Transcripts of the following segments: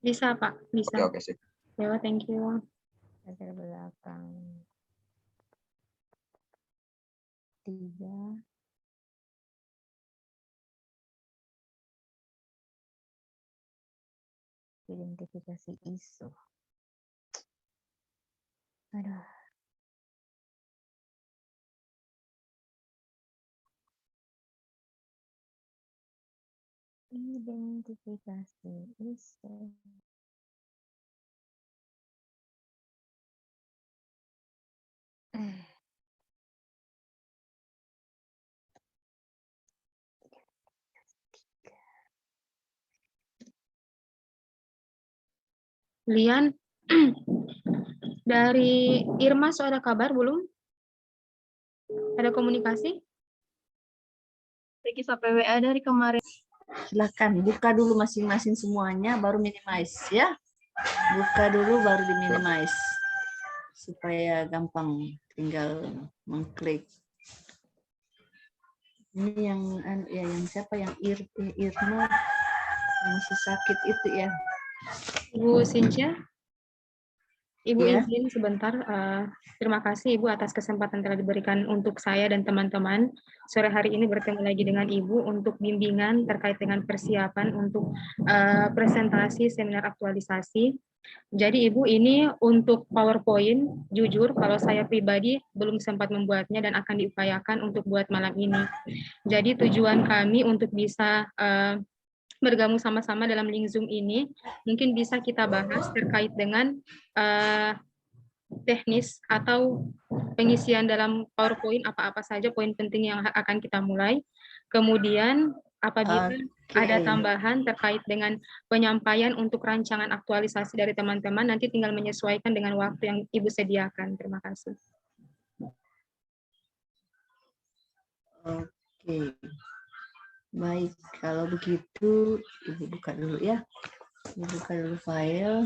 Bisa, Pak. Bisa. Oke, sip. Ya, thank you. Latar belakang 3. Identifikasi ISO. Aduh. Identifikasi ISO. Lian, dari Irma sudah ada kabar belum? Ada komunikasi? Ricky sampai WA dari kemarin. Silakan buka dulu masing-masing semuanya, baru minimize ya. Buka dulu baru di minimize supaya gampang, tinggal mengklik. Ini yang siapa yang Irma yang masih sakit itu ya. Ibu Cynthia? Ibu Ya. izin sebentar. Terima kasih Ibu atas kesempatan telah diberikan untuk saya dan teman-teman. Sore hari ini bertemu lagi dengan Ibu untuk bimbingan terkait dengan persiapan untuk presentasi seminar aktualisasi. Jadi Ibu, ini untuk PowerPoint, jujur kalau saya pribadi belum sempat membuatnya dan akan diupayakan untuk buat malam ini. Jadi tujuan kami untuk bisa bergabung sama-sama dalam link Zoom ini, mungkin bisa kita bahas terkait dengan teknis atau pengisian dalam PowerPoint apa-apa saja poin penting yang akan kita mulai. Kemudian apabila ada tambahan terkait dengan penyampaian untuk rancangan aktualisasi dari teman-teman, nanti tinggal menyesuaikan dengan waktu yang Ibu sediakan. Terima kasih. Oke. Baik, kalau begitu Ibu buka dulu ya. Ibu buka dulu file.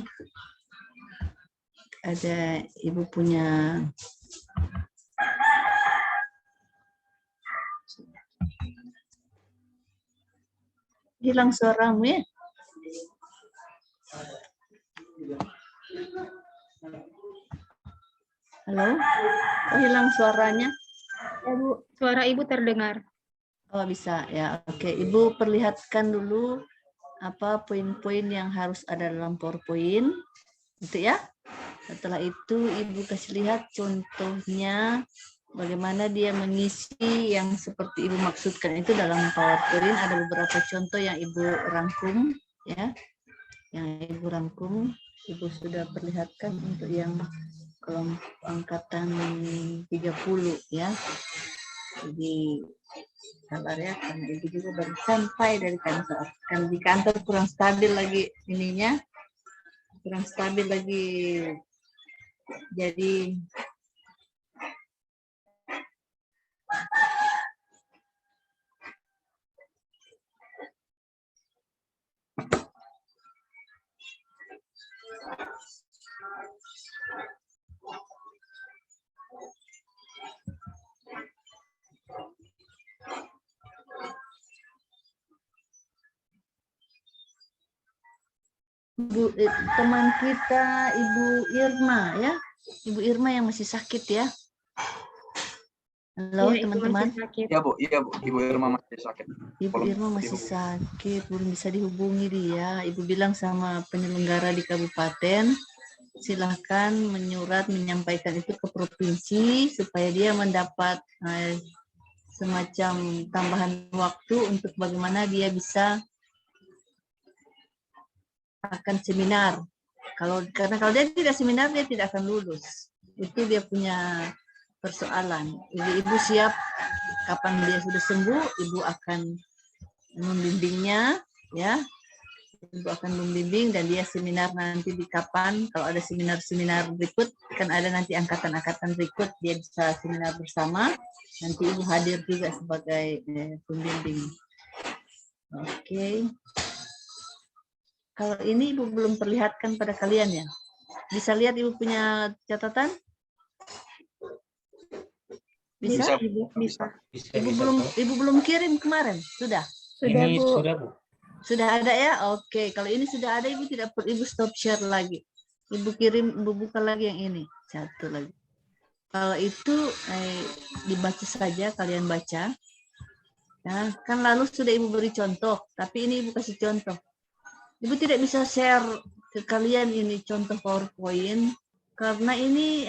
Ada Ibu punya hilang suaramu ya. Halo? Oh, hilang suaranya? Ya, Bu, suara Ibu terdengar. Oh, bisa ya. Oke, Ibu perlihatkan dulu apa poin-poin yang harus ada dalam PowerPoint. Gitu ya. Setelah itu Ibu kasih lihat contohnya bagaimana dia mengisi yang seperti Ibu maksudkan itu dalam PowerPoint. Ada beberapa contoh yang Ibu rangkum ya. Yang Ibu rangkum, Ibu sudah perlihatkan untuk yang kelompok angkatan 30 ya. Jadi sabar ya, karena Ibu juga baru sampai dari kantor. Kan di kantor kurang stabil lagi ininya. Kurang stabil lagi. Jadi teman kita Ibu Irma ya. Ibu Irma yang masih sakit ya. Halo Ya, teman-teman. Iya Bu, Ibu Irma masih sakit. Ibu Irma masih sakit, belum bisa dihubungi dia. Ibu bilang sama penyelenggara di kabupaten, silahkan menyurat menyampaikan itu ke provinsi supaya dia mendapat semacam tambahan waktu untuk bagaimana dia bisa akan seminar. Karena kalau dia tidak seminar dia tidak akan lulus. Itu dia punya persoalan. Ibu siap kapan dia sudah sembuh, Ibu akan membimbingnya ya. Ibu akan membimbing dan dia seminar nanti di kapan. Kalau ada seminar-seminar berikut, kan ada nanti angkatan-angkatan berikut dia bisa seminar bersama. Nanti Ibu hadir juga sebagai pembimbing. Oke. Kalau ini Ibu belum perlihatkan pada kalian ya. Bisa lihat Ibu punya catatan? Bisa? Ibu, bisa. Ibu belum kirim kemarin, sudah? Sudah, Ini Bu. sudah Bu. Sudah ada ya? Oke, kalau ini sudah ada, Ibu tidak perlu Ibu stop share lagi. Ibu kirim, Ibu buka lagi yang ini. Satu lagi. Kalau itu dibaca saja, kalian baca. Ya, kan lalu sudah Ibu beri contoh, tapi ini Ibu kasih contoh. Ibu tidak bisa share ke kalian ini contoh PowerPoint karena ini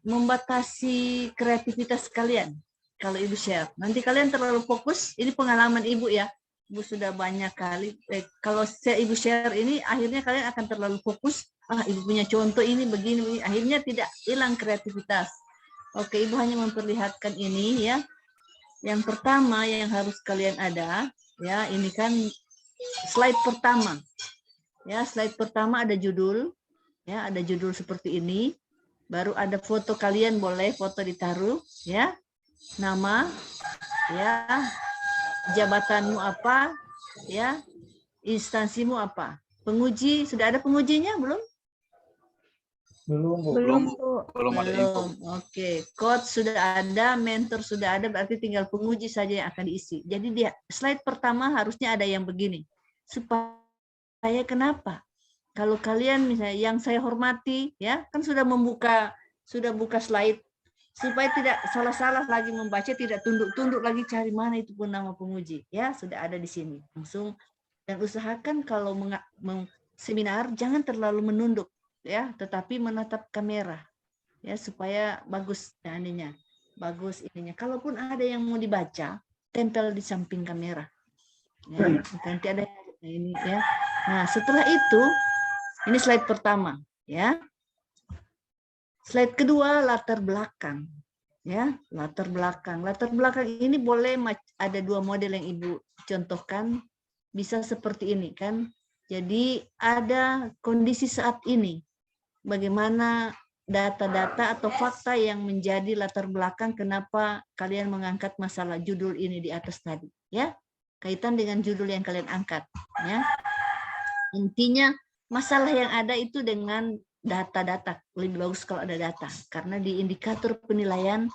membatasi kreativitas kalian. Kalau Ibu share, nanti kalian terlalu fokus. Ini pengalaman Ibu ya. Ibu sudah banyak kali. Kalau Ibu share ini, akhirnya kalian akan terlalu fokus. Ibu punya contoh ini begini. Akhirnya tidak hilang kreativitas. Oke, Ibu hanya memperlihatkan ini ya. Yang pertama yang harus kalian ada, ya ini kan slide pertama. Ya, slide pertama ada judul. Ya, ada judul seperti ini. Baru ada foto kalian, boleh foto ditaruh, ya. Nama, ya. Jabatanmu apa, ya. Instansimu apa. Penguji, sudah ada pengujinya belum? Belum, Bu. Belum, Belum ada info. Oke, coach sudah ada, mentor sudah ada, berarti tinggal penguji saja yang akan diisi. Jadi dia slide pertama harusnya ada yang begini. Supaya kenapa? Kalau kalian misalnya yang saya hormati, ya kan sudah buka slide supaya tidak salah-salah lagi membaca, tidak tunduk-tunduk lagi cari mana itu pun nama penguji. Ya sudah ada di sini langsung. Dan usahakan kalau seminar jangan terlalu menunduk. Ya, tetapi menatap kamera ya supaya bagus ininya. Bagus ininya. Kalaupun ada yang mau dibaca, tempel di samping kamera. Ya, nanti ada ini ya. Nah, setelah itu ini slide pertama, ya. Slide kedua latar belakang. Ya, latar belakang. Latar belakang ini boleh ada dua model yang Ibu contohkan. Bisa seperti ini kan. Jadi ada kondisi saat ini. Bagaimana data-data atau fakta yang menjadi latar belakang kenapa kalian mengangkat masalah judul ini di atas tadi, ya. Kaitan dengan judul yang kalian angkat, ya. Intinya masalah yang ada itu dengan data-data. Lebih bagus kalau ada data karena di indikator penilaian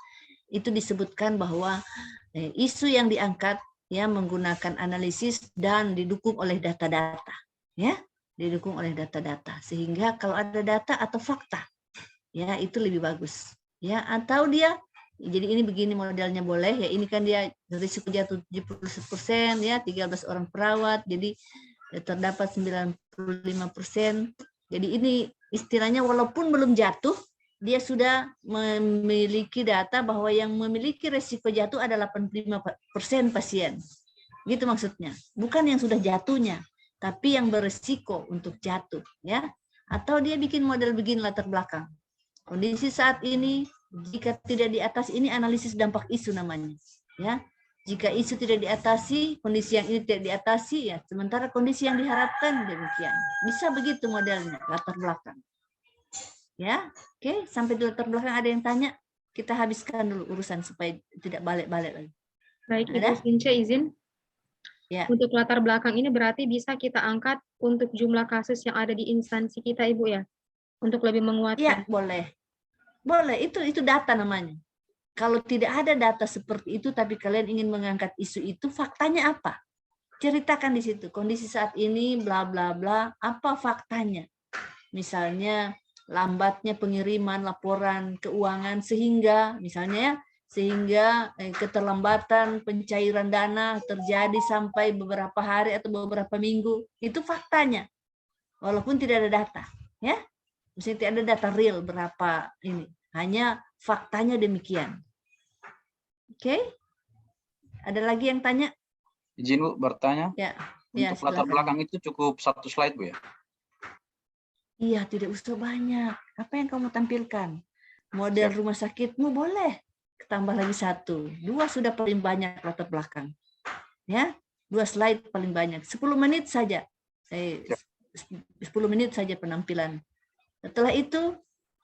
itu disebutkan bahwa isu yang diangkat ya menggunakan analisis dan didukung oleh data-data, ya. Didukung oleh data-data sehingga kalau ada data atau fakta ya itu lebih bagus ya. Atau dia jadi ini begini modelnya boleh ya, ini kan dia risiko jatuh 70% ya, 13 orang perawat jadi terdapat 95%. Jadi ini istilahnya walaupun belum jatuh dia sudah memiliki data bahwa yang memiliki risiko jatuh adalah 85% pasien, gitu maksudnya, bukan yang sudah jatuhnya tapi yang beresiko untuk jatuh, ya. Atau dia bikin model begini latar belakang. Kondisi saat ini, jika tidak diatasi, ini analisis dampak isu namanya, ya. Jika isu tidak diatasi, kondisi yang ini tidak diatasi, ya. Sementara kondisi yang diharapkan demikian. Bisa begitu modelnya latar belakang, ya. Oke, sampai di latar belakang ada yang tanya, kita habiskan dulu urusan supaya tidak balik-balik lagi. Baik, Ada? Ibu Since izin. Ya. Untuk latar belakang ini berarti bisa kita angkat untuk jumlah kasus yang ada di instansi kita, Ibu ya, untuk lebih menguatkan. Ya, boleh. Boleh, itu data namanya. Kalau tidak ada data seperti itu, tapi kalian ingin mengangkat isu itu, faktanya apa? Ceritakan di situ, kondisi saat ini, bla bla bla, apa faktanya? Misalnya, lambatnya pengiriman laporan keuangan sehingga, misalnya ya, sehingga keterlambatan pencairan dana terjadi sampai beberapa hari atau beberapa minggu. Itu faktanya, walaupun tidak ada data. Ya, misalnya tidak ada data real berapa ini. Hanya faktanya demikian. Oke? Ada lagi yang tanya? Izin Bu bertanya. Ya. Untuk latar belakang itu cukup satu slide Bu ya? Iya, tidak usah banyak. Apa yang kamu tampilkan? Model rumah sakitmu boleh. Tambah lagi 1. 2 sudah paling banyak latar belakang. Ya, 2 slide paling banyak. 10 menit saja. 10 menit saja penampilan. Setelah itu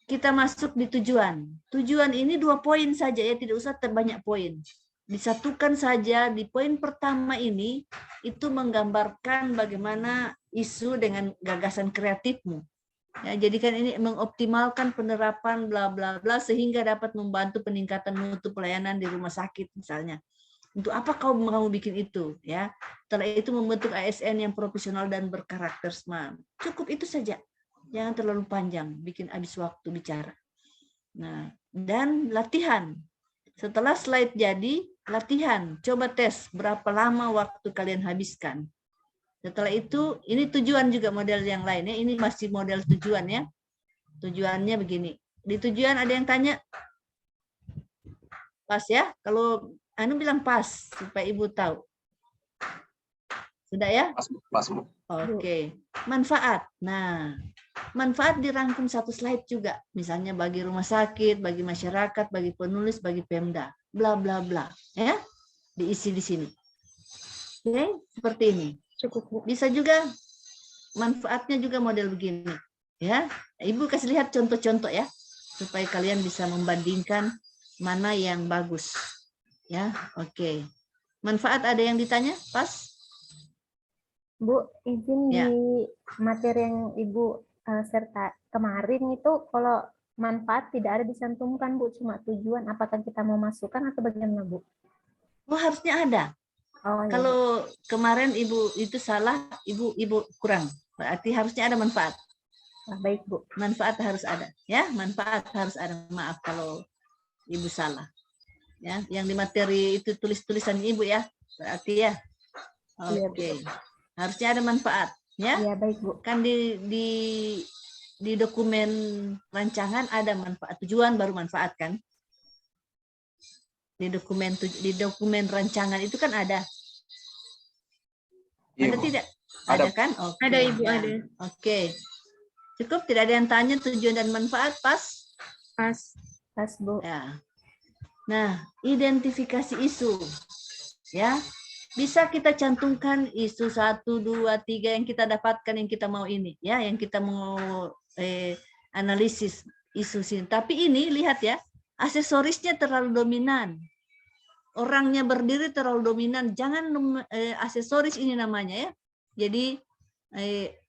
kita masuk di tujuan. Tujuan ini 2 poin saja ya, tidak usah terbanyak poin. Disatukan saja di poin pertama ini itu menggambarkan bagaimana isu dengan gagasan kreatifmu. Ya, jadikan ini mengoptimalkan penerapan bla bla bla sehingga dapat membantu peningkatan mutu pelayanan di rumah sakit misalnya. Untuk apa kamu bikin itu? Ya, setelah itu membentuk ASN yang profesional dan berkarakter smart. Cukup itu saja. Jangan terlalu panjang, bikin habis waktu bicara. Nah, dan latihan. Setelah slide jadi, latihan. Coba tes berapa lama waktu kalian habiskan. Setelah itu, ini tujuan juga model yang lain ya. Ini masih model tujuan ya. Tujuannya begini. Di tujuan ada yang tanya? Pas ya? Kalau Anu bilang pas, supaya Ibu tahu. Sudah ya? Pas, Bu. Oke. Manfaat. Nah, manfaat dirangkum satu slide juga. Misalnya bagi rumah sakit, bagi masyarakat, bagi penulis, bagi Pemda. Bla, bla, bla. Ya? Diisi di sini. Oke, seperti ini. Cukup, Bu. Bisa juga manfaatnya juga model begini. Ya, Ibu kasih lihat contoh-contoh ya, supaya kalian bisa membandingkan mana yang bagus. Ya, oke. Manfaat ada yang ditanya? Pas? Bu, izin Ya. di materi yang Ibu serta kemarin itu kalau manfaat tidak ada disantumkan, Bu, cuma tujuan. Apakah kita mau masukkan atau bagaimana, Bu? Oh, harusnya ada. Oh, ya, Bu. Kalau kemarin Ibu itu salah, Ibu kurang. Berarti harusnya ada manfaat. Ah, baik, Bu. Manfaat harus ada, ya. Manfaat harus ada. Maaf kalau Ibu salah. Ya, yang di materi itu tulis-tulisan Ibu ya. Berarti ya. Iya, Oke. Harusnya ada manfaat, ya. Iya, baik, Bu. Kan di dokumen rancangan ada manfaat, tujuan baru manfaat kan. Di dokumen rancangan itu kan ada. Iya, Ada Bu. tidak? Ada. Ada kan? Oke. Ada, Ibu, ya. ada. Oke. Cukup, tidak ada yang tanya tujuan dan manfaat, pas? Pas. Pas, Bu. Ya. Nah, identifikasi isu. Ya. Bisa kita cantumkan isu 1, 2, 3 yang kita dapatkan, yang kita mau ini, ya, yang kita mau analisis isu sini. Tapi ini lihat ya, aksesorisnya terlalu dominan. Orangnya berdiri terlalu dominan. Jangan aksesoris ini namanya ya. Jadi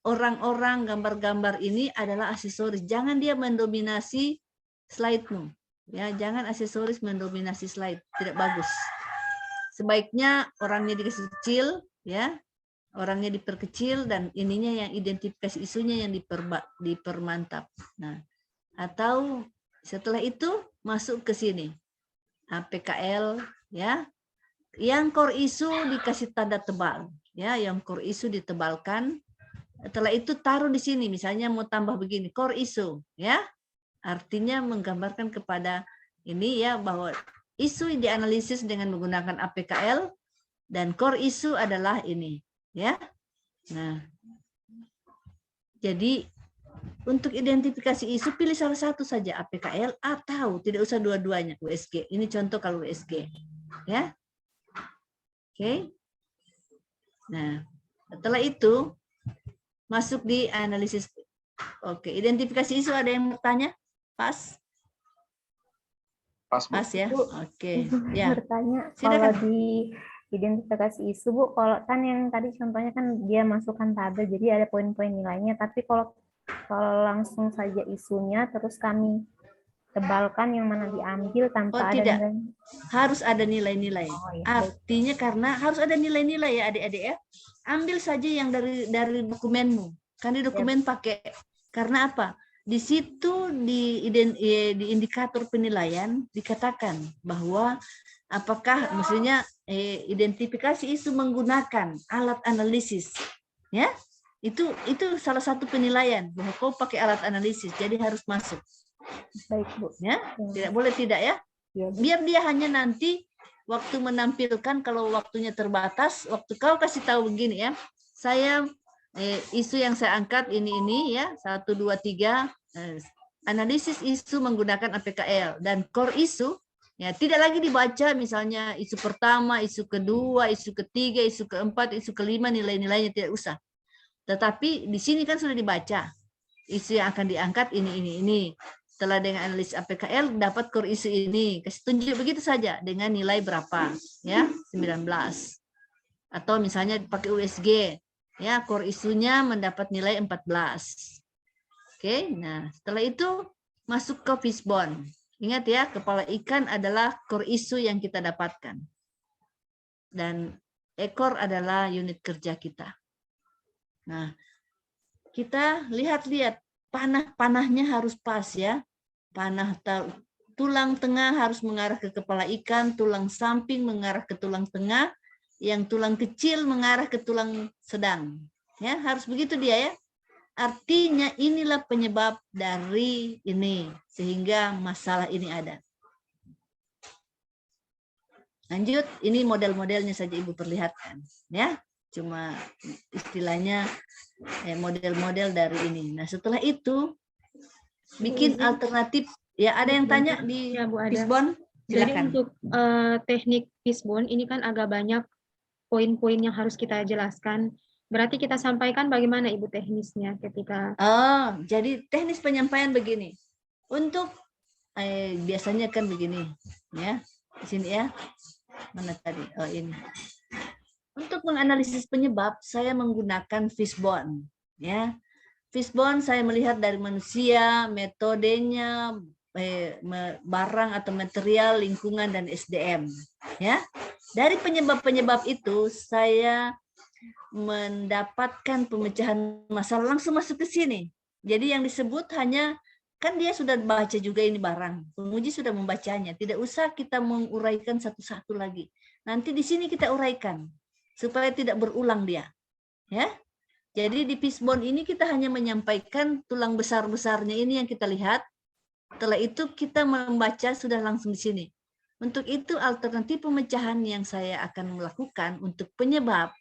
orang-orang, gambar-gambar ini adalah aksesoris. Jangan dia mendominasi slide-mu. Ya, jangan aksesoris mendominasi slide. Tidak bagus. Sebaiknya orangnya dikasih kecil, ya, orangnya diperkecil dan ininya yang identifikasi isunya yang dipermantap. Nah, atau setelah itu masuk ke sini, APKL, ya, yang core isu dikasih tanda tebal, ya, yang core isu ditebalkan. Setelah itu taruh di sini, misalnya mau tambah begini, core isu, ya, artinya menggambarkan kepada ini ya bahwa isu dianalisis dengan menggunakan APKL dan core isu adalah ini, ya. Nah, jadi untuk identifikasi isu pilih salah satu saja, APKL atau tidak usah dua-duanya, USG. Ini contoh kalau USG, ya. Oke. Nah, setelah itu masuk di analisis. Oke, identifikasi isu ada yang bertanya? Pas? Pas, Bu. Pas ya. Bu, Oke. izin Ya. bertanya, Silakan. kalau di identifikasi isu, Bu, kalau kan yang tadi contohnya kan dia masukkan tabel, jadi ada poin-poin nilainya, tapi kalau langsung saja isunya, terus kami tebalkan yang mana diambil tanpa Oh, ada tidak. nilai. Harus ada nilai-nilai. Oh, ya, baik. Artinya karena harus ada nilai-nilai ya adik-adik ya. Ambil saja yang dari dokumenmu. Kan di dokumen pakai. Karena apa? Di situ di indikator penilaian dikatakan bahwa apakah maksudnya identifikasi isu menggunakan alat analisis. Ya. Itu salah satu penilaian bahwa kau pakai alat analisis. Jadi harus masuk. Baik, Bu. Ya. Tidak boleh tidak ya. Ya, Bu. Biar dia hanya nanti waktu menampilkan, kalau waktunya terbatas, waktu kau kasih tahu begini ya, saya isu yang saya angkat ini ya, 1, 2, 3, analisis isu menggunakan APKL dan core isu ya tidak lagi dibaca misalnya isu pertama, isu kedua, isu ketiga, isu keempat, isu kelima, nilai-nilainya tidak usah. Tetapi di sini kan sudah dibaca isu yang akan diangkat ini. Setelah dengan analisis APKL dapat core isu ini, kasih tunjuk begitu saja dengan nilai berapa ya, 19. Atau misalnya pakai USG ya, core isunya mendapat nilai 14. Oke, nah setelah itu masuk ke fishbone. Ingat ya, kepala ikan adalah core isu yang kita dapatkan. dan ekor adalah unit kerja kita. Nah, kita lihat-lihat panahnya harus pas ya. Panah tulang tengah harus mengarah ke kepala ikan, tulang samping mengarah ke tulang tengah, yang tulang kecil mengarah ke tulang sedang. Ya, harus begitu dia ya. Artinya inilah penyebab dari ini sehingga masalah ini ada. Lanjut, ini model-modelnya saja Ibu perlihatkan ya. Cuma istilahnya model-model dari ini. Nah, setelah itu bikin alternatif. Ya, ada yang tanya di Ya, Bu, ada. Fishbone? Jadi Silakan. untuk teknik fishbone ini kan agak banyak poin-poin yang harus kita jelaskan. Berarti kita sampaikan bagaimana Ibu teknisnya ketika... Oh, jadi teknis penyampaian begini. Untuk biasanya kan begini, ya. Di sini ya. Mana tadi? Oh, ini. Untuk menganalisis penyebab, saya menggunakan fishbone, ya. Fishbone saya melihat dari manusia, metodenya, barang atau material, lingkungan, dan SDM. Ya, dari penyebab-penyebab itu saya mendapatkan pemecahan masalah langsung masuk ke sini. Jadi yang disebut hanya kan dia sudah baca juga ini barang, penguji sudah membacanya. Tidak usah kita menguraikan satu-satu lagi. Nanti di sini kita uraikan supaya tidak berulang dia. Ya. Jadi di fishbone ini kita hanya menyampaikan tulang besar-besarnya ini yang kita lihat. Setelah itu kita membaca sudah langsung di sini. Untuk itu alternatif pemecahan yang saya akan melakukan untuk penyebab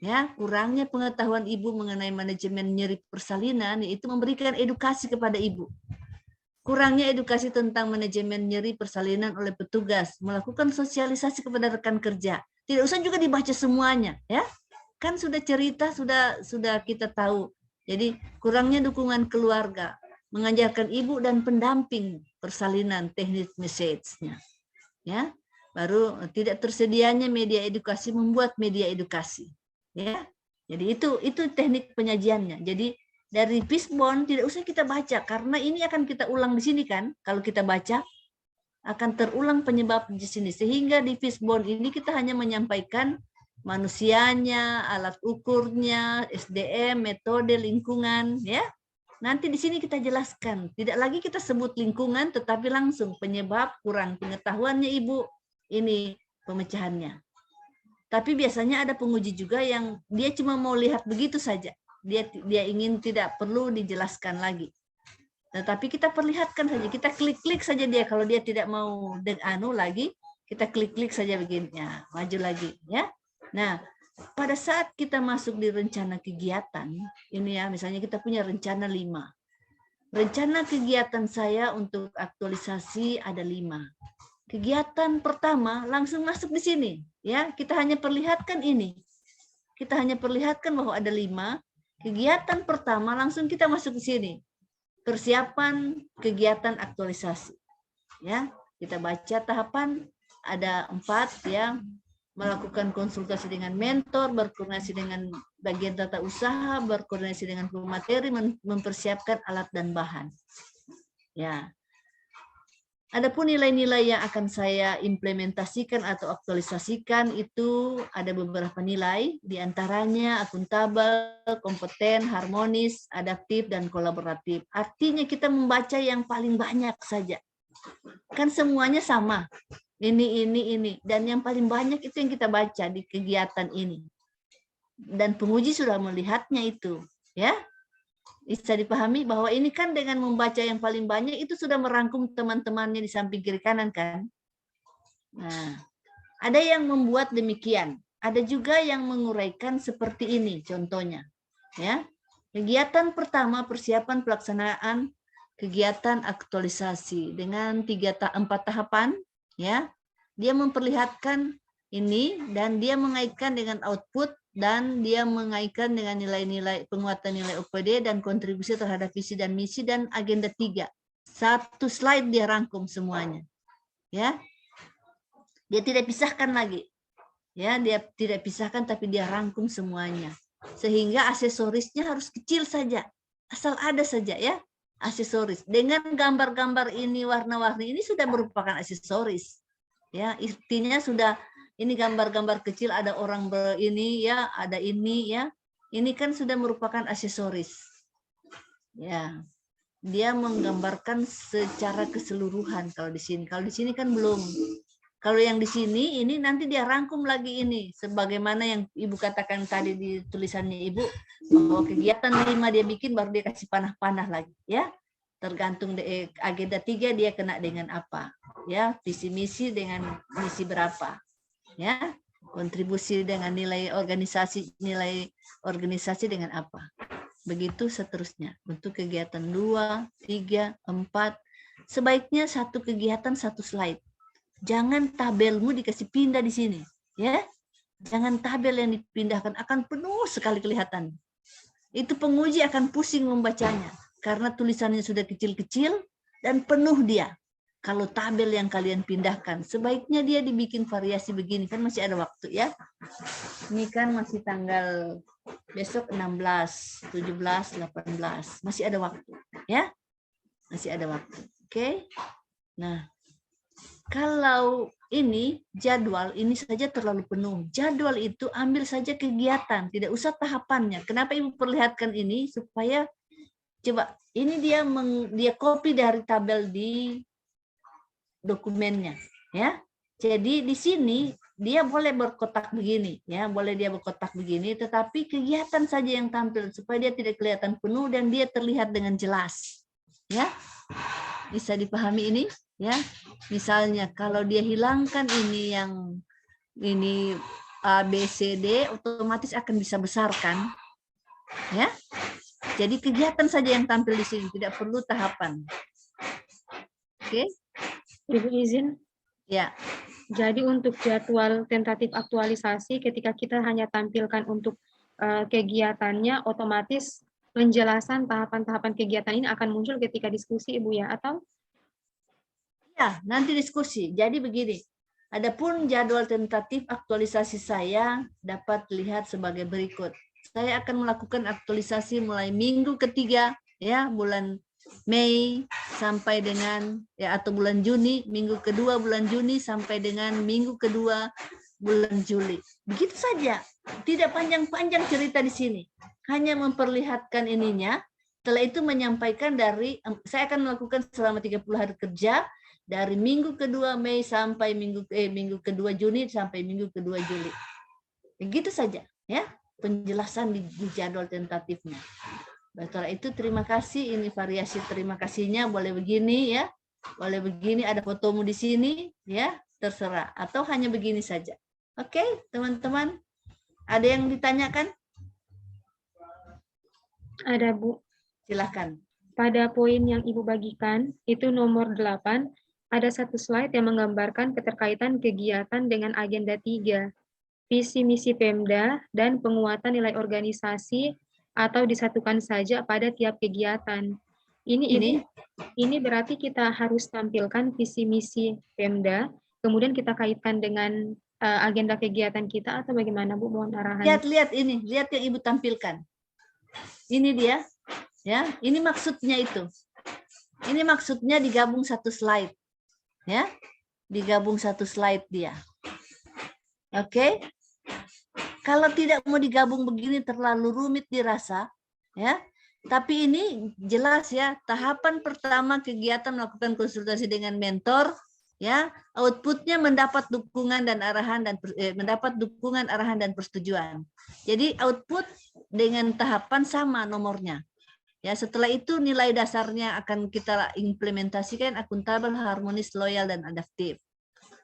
ya kurangnya pengetahuan Ibu mengenai manajemen nyeri persalinan, yaitu memberikan edukasi kepada Ibu. Kurangnya edukasi tentang manajemen nyeri persalinan oleh petugas, melakukan sosialisasi kepada rekan kerja. Tidak usah juga dibaca semuanya, ya. Kan sudah cerita, sudah kita tahu. Jadi kurangnya dukungan keluarga, mengajarkan ibu dan pendamping persalinan teknik message-nya. Ya, baru tidak tersedianya media edukasi, membuat media edukasi. Ya, jadi itu teknik penyajiannya. Jadi dari fishbone tidak usah kita baca karena ini akan kita ulang di sini kan. Kalau kita baca akan terulang penyebab di sini. Sehingga di fishbone ini kita hanya menyampaikan manusianya, alat ukurnya, SDM, metode, lingkungan, ya. Nanti di sini kita jelaskan. Tidak lagi kita sebut lingkungan, tetapi langsung penyebab kurang pengetahuannya Ibu. Ini pemecahannya. Tapi biasanya ada penguji juga yang dia cuma mau lihat begitu saja. Dia ingin tidak perlu dijelaskan lagi. Tetapi kita perlihatkan saja, kita klik-klik saja dia. Kalau dia tidak mau lagi, kita klik-klik saja begini. Ya, maju lagi, ya. Nah, pada saat kita masuk di rencana kegiatan, ini ya, misalnya kita punya rencana 5. Rencana kegiatan saya untuk aktualisasi ada 5. Kegiatan pertama langsung masuk di sini, ya. Kita hanya perlihatkan ini. Kita hanya perlihatkan bahwa ada 5. Kegiatan pertama langsung kita masuk di sini. Persiapan kegiatan aktualisasi. Ya, kita baca tahapan ada 4 ya. Melakukan konsultasi dengan mentor, berkoordinasi dengan bagian tata usaha, berkoordinasi dengan pemateri, mempersiapkan alat dan bahan. Ya. Adapun nilai-nilai yang akan saya implementasikan atau aktualisasikan itu ada beberapa nilai, diantaranya akuntabel, kompeten, harmonis, adaptif, dan kolaboratif. Artinya kita membaca yang paling banyak saja. Kan semuanya sama. Ini. Dan yang paling banyak itu yang kita baca di kegiatan ini. Dan penguji sudah melihatnya itu. Ya. Bisa dipahami bahwa ini kan dengan membaca yang paling banyak itu sudah merangkum teman-temannya di samping kiri kanan kan. Nah, ada yang membuat demikian. Ada juga yang menguraikan seperti ini contohnya. Ya. Kegiatan pertama persiapan pelaksanaan kegiatan aktualisasi dengan 4 tahapan. Ya, dia memperlihatkan ini dan dia mengaitkan dengan output dan dia mengaitkan dengan nilai-nilai penguatan nilai OPD dan kontribusi terhadap visi dan misi dan agenda 3. 1 slide dia rangkum semuanya. Ya. Dia tidak pisahkan lagi. Ya, dia tidak pisahkan tapi dia rangkum semuanya. Sehingga aksesorisnya harus kecil saja. Asal ada saja ya. Aksesoris dengan gambar-gambar ini warna-warni ini sudah merupakan aksesoris ya, artinya sudah Ini gambar-gambar kecil, ada orang ini ya, ada ini ya. Ini kan sudah merupakan aksesoris. Ya. Dia menggambarkan secara keseluruhan kalau di sini. Kalau di sini kan belum. Kalau yang di sini ini nanti dia rangkum lagi ini sebagaimana yang Ibu katakan tadi di tulisannya Ibu, bahwa kegiatan 5 dia bikin baru dia kasih panah-panah lagi ya. Tergantung agenda 3 dia kena dengan apa. Ya, visi misi dengan misi berapa. Ya, kontribusi dengan nilai organisasi dengan apa. Begitu seterusnya. Untuk kegiatan 2, 3, 4, sebaiknya satu kegiatan satu slide. Jangan tabelmu dikasih pindah di sini, ya. Jangan tabel yang dipindahkan, akan penuh sekali kelihatan. Itu penguji akan pusing membacanya karena tulisannya sudah kecil-kecil dan penuh dia. Kalau tabel yang kalian pindahkan, sebaiknya dia dibikin variasi begini, kan masih ada waktu ya. Ini kan masih tanggal besok 16, 17, 18, masih ada waktu ya. Masih ada waktu. Oke. Nah, kalau ini jadwal ini saja terlalu penuh. Jadwal itu ambil saja kegiatan, tidak usah tahapannya. Kenapa Ibu perlihatkan ini supaya coba ini dia copy dari tabel di dokumennya ya. Jadi di sini dia boleh berkotak begini ya, boleh dia berkotak begini, tetapi kegiatan saja yang tampil supaya dia tidak kelihatan penuh dan dia terlihat dengan jelas. Ya. Bisa dipahami ini ya. Misalnya kalau dia hilangkan ini yang ini A B C D otomatis akan bisa besarkan. Ya. Jadi kegiatan saja yang tampil di sini, tidak perlu tahapan. Oke. Ibu izin. Ya. Jadi untuk jadwal tentatif aktualisasi ketika kita hanya tampilkan untuk kegiatannya, otomatis penjelasan tahapan-tahapan kegiatan ini akan muncul ketika diskusi Ibu ya, atau? Ya, nanti diskusi. Jadi begini, adapun jadwal tentatif aktualisasi saya dapat dilihat sebagai berikut. Saya akan melakukan aktualisasi mulai minggu ketiga ya, bulan Mei sampai dengan ya atau bulan Juni, minggu kedua bulan Juni sampai dengan minggu kedua bulan Juli. Begitu saja. Tidak panjang-panjang cerita di sini. Hanya memperlihatkan ininya. Setelah itu menyampaikan saya akan melakukan selama 30 hari kerja dari minggu kedua Mei sampai minggu kedua Juni sampai minggu kedua Juli. Begitu saja ya penjelasan di jadwal tentatifnya. Setelah itu terima kasih, ini variasi terima kasihnya boleh begini ya, boleh begini, ada fotomu di sini ya, terserah atau hanya begini saja. Oke, teman-teman, ada yang ditanyakan? Ada Bu. Silahkan. Pada poin yang Ibu bagikan itu nomor 8 ada satu slide yang menggambarkan keterkaitan kegiatan dengan agenda 3, visi misi Pemda dan penguatan nilai organisasi atau disatukan saja pada tiap kegiatan. Ini berarti kita harus tampilkan visi misi Pemda, kemudian kita kaitkan dengan agenda kegiatan kita atau bagaimana Bu? Mohon arahan. Lihat ini, lihat yang Ibu tampilkan. Ini dia, ya. Ini maksudnya itu. Ini maksudnya digabung satu slide, ya. Digabung satu slide dia. Oke. Kalau tidak mau digabung begini terlalu rumit dirasa, ya. Tapi ini jelas ya, tahapan pertama kegiatan melakukan konsultasi dengan mentor, ya. Outputnya mendapat dukungan dan arahan dan persetujuan. Jadi output dengan tahapan sama nomornya. Ya, setelah itu nilai dasarnya akan kita implementasikan akuntabel, harmonis, loyal dan adaptif.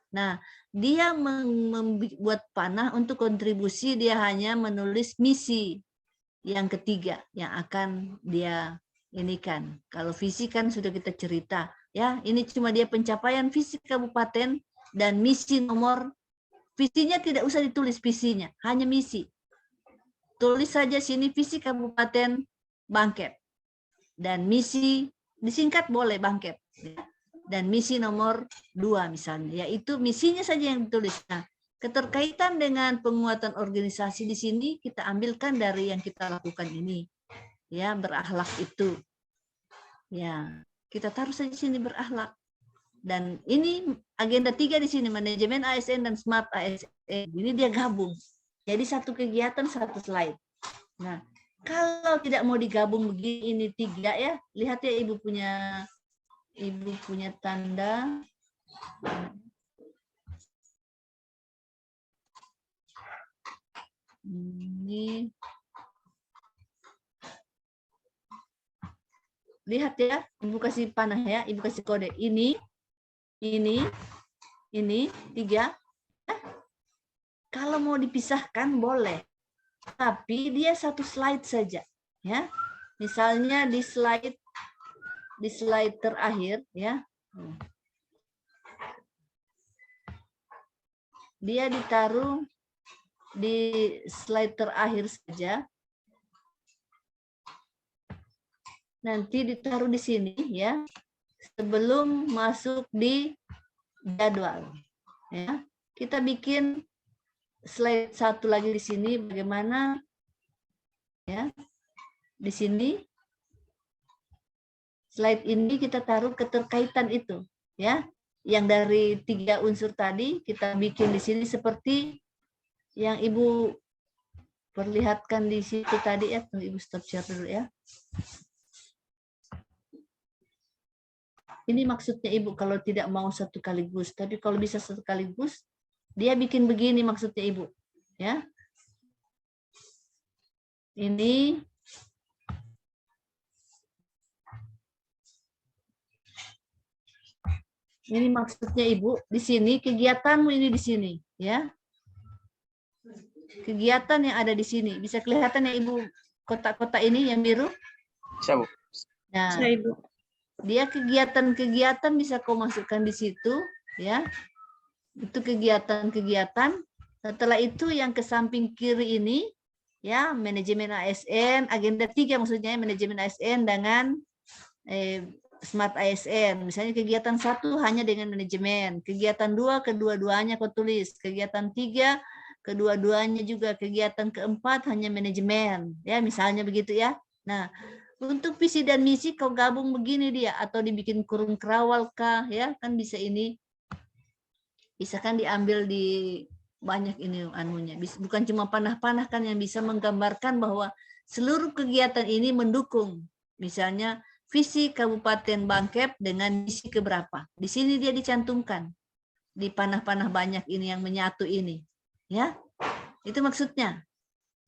Nah, dia membuat panah untuk kontribusi, dia hanya menulis misi yang ketiga yang akan dia inikan. Kalau visi kan sudah kita cerita, ya. Ini cuma dia pencapaian visi kabupaten dan misi nomor. Visinya tidak usah ditulis visinya, hanya misi. Tulis saja sini visi kabupaten Bangket dan misi disingkat boleh Bangket. Dan misi nomor 2 misalnya, yaitu misinya saja yang ditulis. Nah, keterkaitan dengan penguatan organisasi di sini kita ambilkan dari yang kita lakukan ini. Ya, berakhlak itu. Ya, kita taruh saja di sini berakhlak. Dan ini agenda 3 di sini, manajemen ASN dan smart ASN. Ini dia gabung. Jadi satu kegiatan, satu slide. Nah, kalau tidak mau digabung begini, ini 3 ya. Lihat ya Ibu punya tanda. Ini. Lihat ya, Ibu kasih panah ya, Ibu kasih kode. Ini 3. Kalau mau dipisahkan boleh, tapi dia satu slide saja, ya. Misalnya di slide terakhir, ya, dia ditaruh di slide terakhir saja. Nanti ditaruh di sini, ya, sebelum masuk di jadwal, ya. Kita bikin slide satu lagi di sini, bagaimana, ya, di sini slide ini kita taruh keterkaitan itu, ya, yang dari 3 unsur tadi kita bikin di sini seperti yang Ibu perlihatkan di situ tadi ya. Tunggu Ibu stop share dulu ya. Ini maksudnya Ibu kalau tidak mau satu sekaligus, tapi kalau bisa satu sekaligus, dia bikin begini maksudnya Ibu, ya. Ini maksudnya Ibu, di sini kegiatanmu ini di sini, ya. Kegiatan yang ada di sini, bisa kelihatan ya Ibu kotak-kotak ini yang biru? Bisa, Bu. Nah, Bisa, Ibu. dia kegiatan-kegiatan bisa kau masukkan di situ, ya. Itu kegiatan-kegiatan. Setelah itu yang ke samping kiri ini, ya, manajemen ASN, agenda 3 maksudnya manajemen ASN dengan smart ASN. Misalnya kegiatan 1 hanya dengan manajemen, kegiatan 2 kedua-duanya kau tulis, kegiatan 3 kedua-duanya juga, kegiatan keempat hanya manajemen, ya, misalnya begitu ya. Nah, untuk visi dan misi kau gabung begini dia, atau dibikin kurung kerawal kah, ya, kan bisa ini. Bisa kan diambil di banyak ini anunya. Bukan cuma panah-panah kan yang bisa menggambarkan bahwa seluruh kegiatan ini mendukung. Misalnya visi Kabupaten Bangkep dengan misi keberapa. Di sini dia dicantumkan. Di panah-panah banyak ini yang menyatu ini. Ya, itu maksudnya.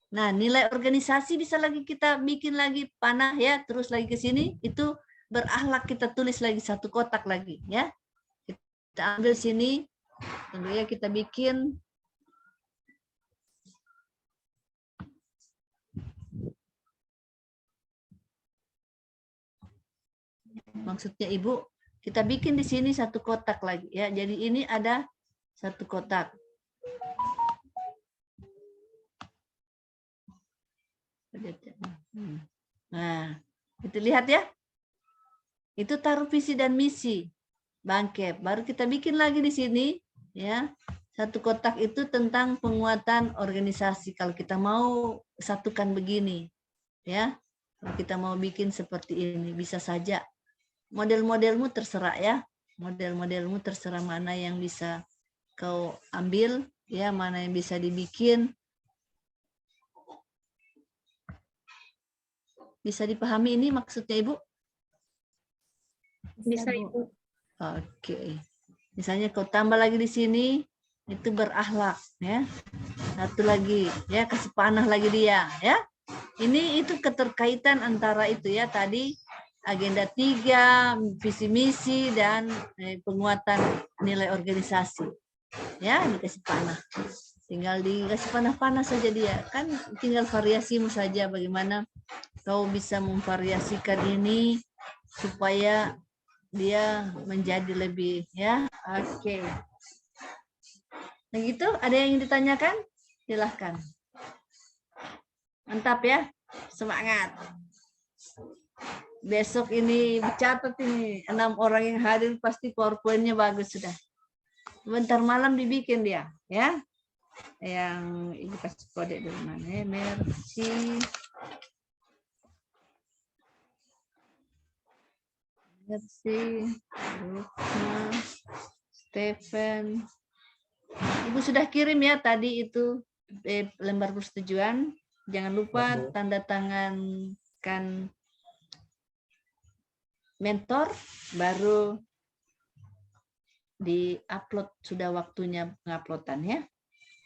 Nah, nilai organisasi bisa lagi kita bikin lagi panah ya, terus lagi ke sini, itu berakhlak kita tulis lagi satu kotak lagi ya. Kita ambil sini, tunggu ya, kita bikin maksudnya Ibu, kita bikin di sini satu kotak lagi ya. Jadi ini ada satu kotak. Nah, itu lihat ya. Itu taruh visi dan misi Bangkep. Baru kita bikin lagi di sini ya. Satu kotak itu tentang penguatan organisasi. Kalau kita mau satukan begini ya. Kalau kita mau bikin seperti ini bisa saja. Model-modelmu terserah ya. Model-modelmu terserah mana yang bisa kau ambil ya, mana yang bisa dibikin. Bisa dipahami ini maksudnya Ibu? Bisa, Ibu. Oke. Misalnya kau tambah lagi di sini, itu berakhlak ya. Satu lagi ya, kasih panah lagi dia ya. Ini itu keterkaitan antara itu ya, tadi agenda 3, visi misi dan penguatan nilai organisasi. Ya, dikasih panah. Tinggal dikasih panah-panah saja dia. Kan tinggal variasimu saja bagaimana kau bisa memvariasikan ini supaya dia menjadi lebih ya. Oke. Nah gitu, ada yang ingin ditanyakan? Silahkan. Mantap ya. Semangat. Besok ini dicatat ini 6 orang yang hadir pasti PowerPoint-nya bagus sudah. Bentar malam dibikin dia ya. Yang ini kasih kode dari mana ya? Merci. Versi, Rukma, Stephen. Ibu sudah kirim ya tadi itu lembar persetujuan. Jangan lupa tanda tangankan mentor, baru di-upload, sudah waktunya penguploadan ya.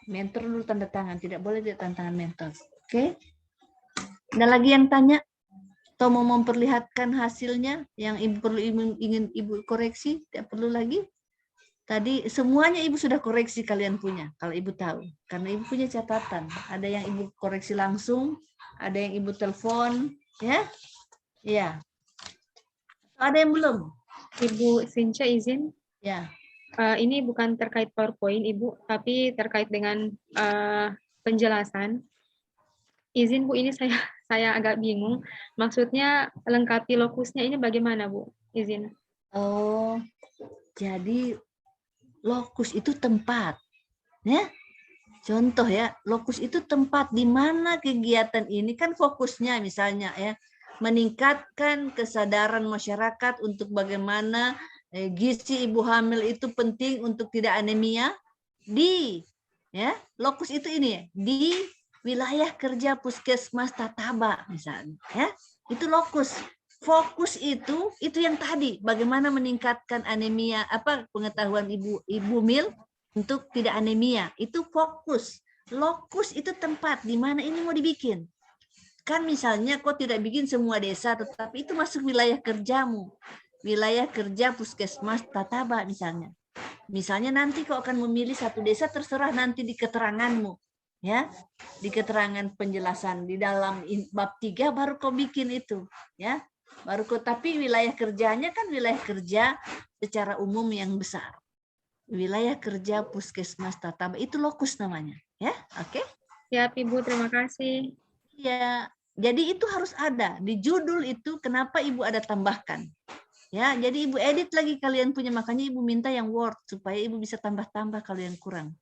Mentor dulu tanda tangan, tidak boleh di tanda tangan mentor. Oke. Ada lagi yang tanya? Atau mau memperlihatkan hasilnya yang ibu perlu ingin ibu koreksi? Tidak perlu lagi. Tadi semuanya ibu sudah koreksi kalian punya, kalau ibu tahu. Karena ibu punya catatan. Ada yang ibu koreksi langsung, ada yang ibu telepon, ya? Iya. Ada yang belum? Ibu Sinca izin. Ya. Ini bukan terkait PowerPoint, Ibu, tapi terkait dengan penjelasan. Izin Bu, ini saya agak bingung. Maksudnya lengkapi lokusnya ini bagaimana Bu? Izin. Oh, jadi lokus itu tempat, ya. Contoh ya, lokus itu tempat di mana kegiatan ini kan fokusnya misalnya ya, meningkatkan kesadaran masyarakat untuk bagaimana gizi ibu hamil itu penting untuk tidak anemia di ya, lokus itu ini ya, di wilayah kerja Puskesmas Tataba misalnya ya. Itu lokus. Fokus itu yang tadi, bagaimana meningkatkan anemia, pengetahuan ibu hamil untuk tidak anemia, itu fokus. Lokus itu tempat di mana ini mau dibikin. Kan misalnya kau tidak bikin semua desa, tetapi itu masuk wilayah kerjamu. Wilayah kerja Puskesmas Tataba misalnya. Misalnya nanti kau akan memilih satu desa, terserah nanti di keteranganmu. Ya, di keterangan penjelasan di dalam bab 3 baru kau bikin itu, ya. Baru kau, tapi wilayah kerjanya kan wilayah kerja secara umum yang besar. Wilayah kerja Puskesmas Tataba itu lokus namanya, ya. Oke. Siap Ibu, terima kasih. Ya, jadi itu harus ada di judul itu. Kenapa Ibu ada tambahkan? Ya, jadi Ibu edit lagi kalian punya, makanya Ibu minta yang Word supaya Ibu bisa tambah-tambah kalau yang kurang.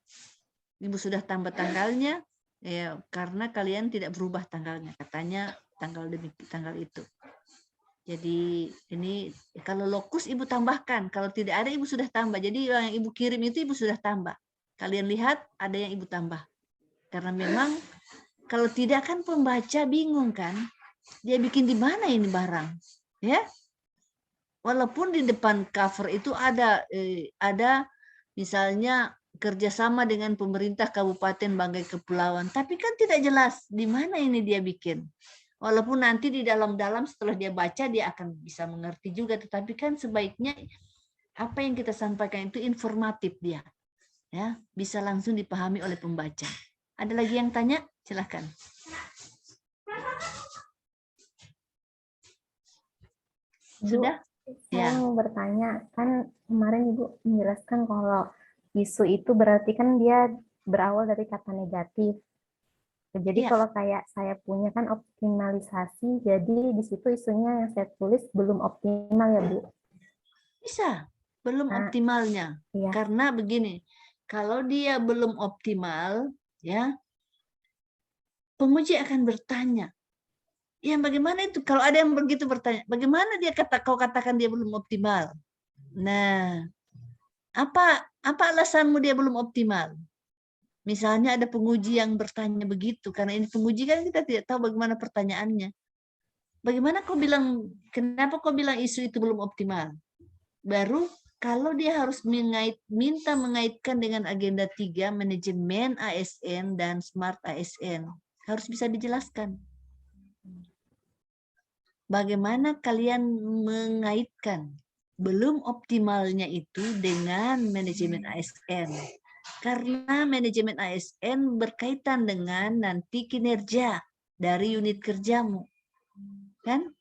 Ibu sudah tambah tanggalnya, ya, karena kalian tidak berubah tanggalnya. Katanya tanggal demi tanggal itu. Jadi ini kalau lokus Ibu tambahkan, kalau tidak ada Ibu sudah tambah. Jadi yang Ibu kirim itu Ibu sudah tambah. Kalian lihat ada yang Ibu tambah. Karena memang kalau tidak kan pembaca bingung kan, dia bikin di mana ini barang, ya? Walaupun di depan cover itu ada misalnya kerjasama dengan pemerintah Kabupaten Banggai Kepulauan, tapi kan tidak jelas di mana ini dia bikin. Walaupun nanti di dalam-dalam setelah dia baca dia akan bisa mengerti juga, tetapi kan sebaiknya apa yang kita sampaikan itu informatif dia, ya, bisa langsung dipahami oleh pembaca. Ada lagi yang tanya? Silakan. Sudah? Saya mau bertanya, kan kemarin Ibu menjelaskan kalau isu itu berarti kan dia berawal dari kata negatif. Jadi kalau kayak saya punya kan optimalisasi, jadi di situ isunya yang saya tulis belum optimal ya Bu? Bisa, belum optimalnya. Iya. Karena begini, kalau dia belum optimal, ya, penguji akan bertanya, ya bagaimana itu? Kalau ada yang begitu bertanya, bagaimana dia kau katakan dia belum optimal? Nah, apa alasanmu dia belum optimal? Misalnya ada penguji yang bertanya begitu, karena ini penguji kan kita tidak tahu bagaimana pertanyaannya. Bagaimana kau bilang, kenapa kau bilang isu itu belum optimal? Baru kalau dia harus minta mengaitkan dengan agenda 3, manajemen ASN dan smart ASN, harus bisa dijelaskan. Bagaimana kalian mengaitkan belum optimalnya itu dengan manajemen ASN? Karena manajemen ASN berkaitan dengan nanti kinerja dari unit kerjamu. Kan?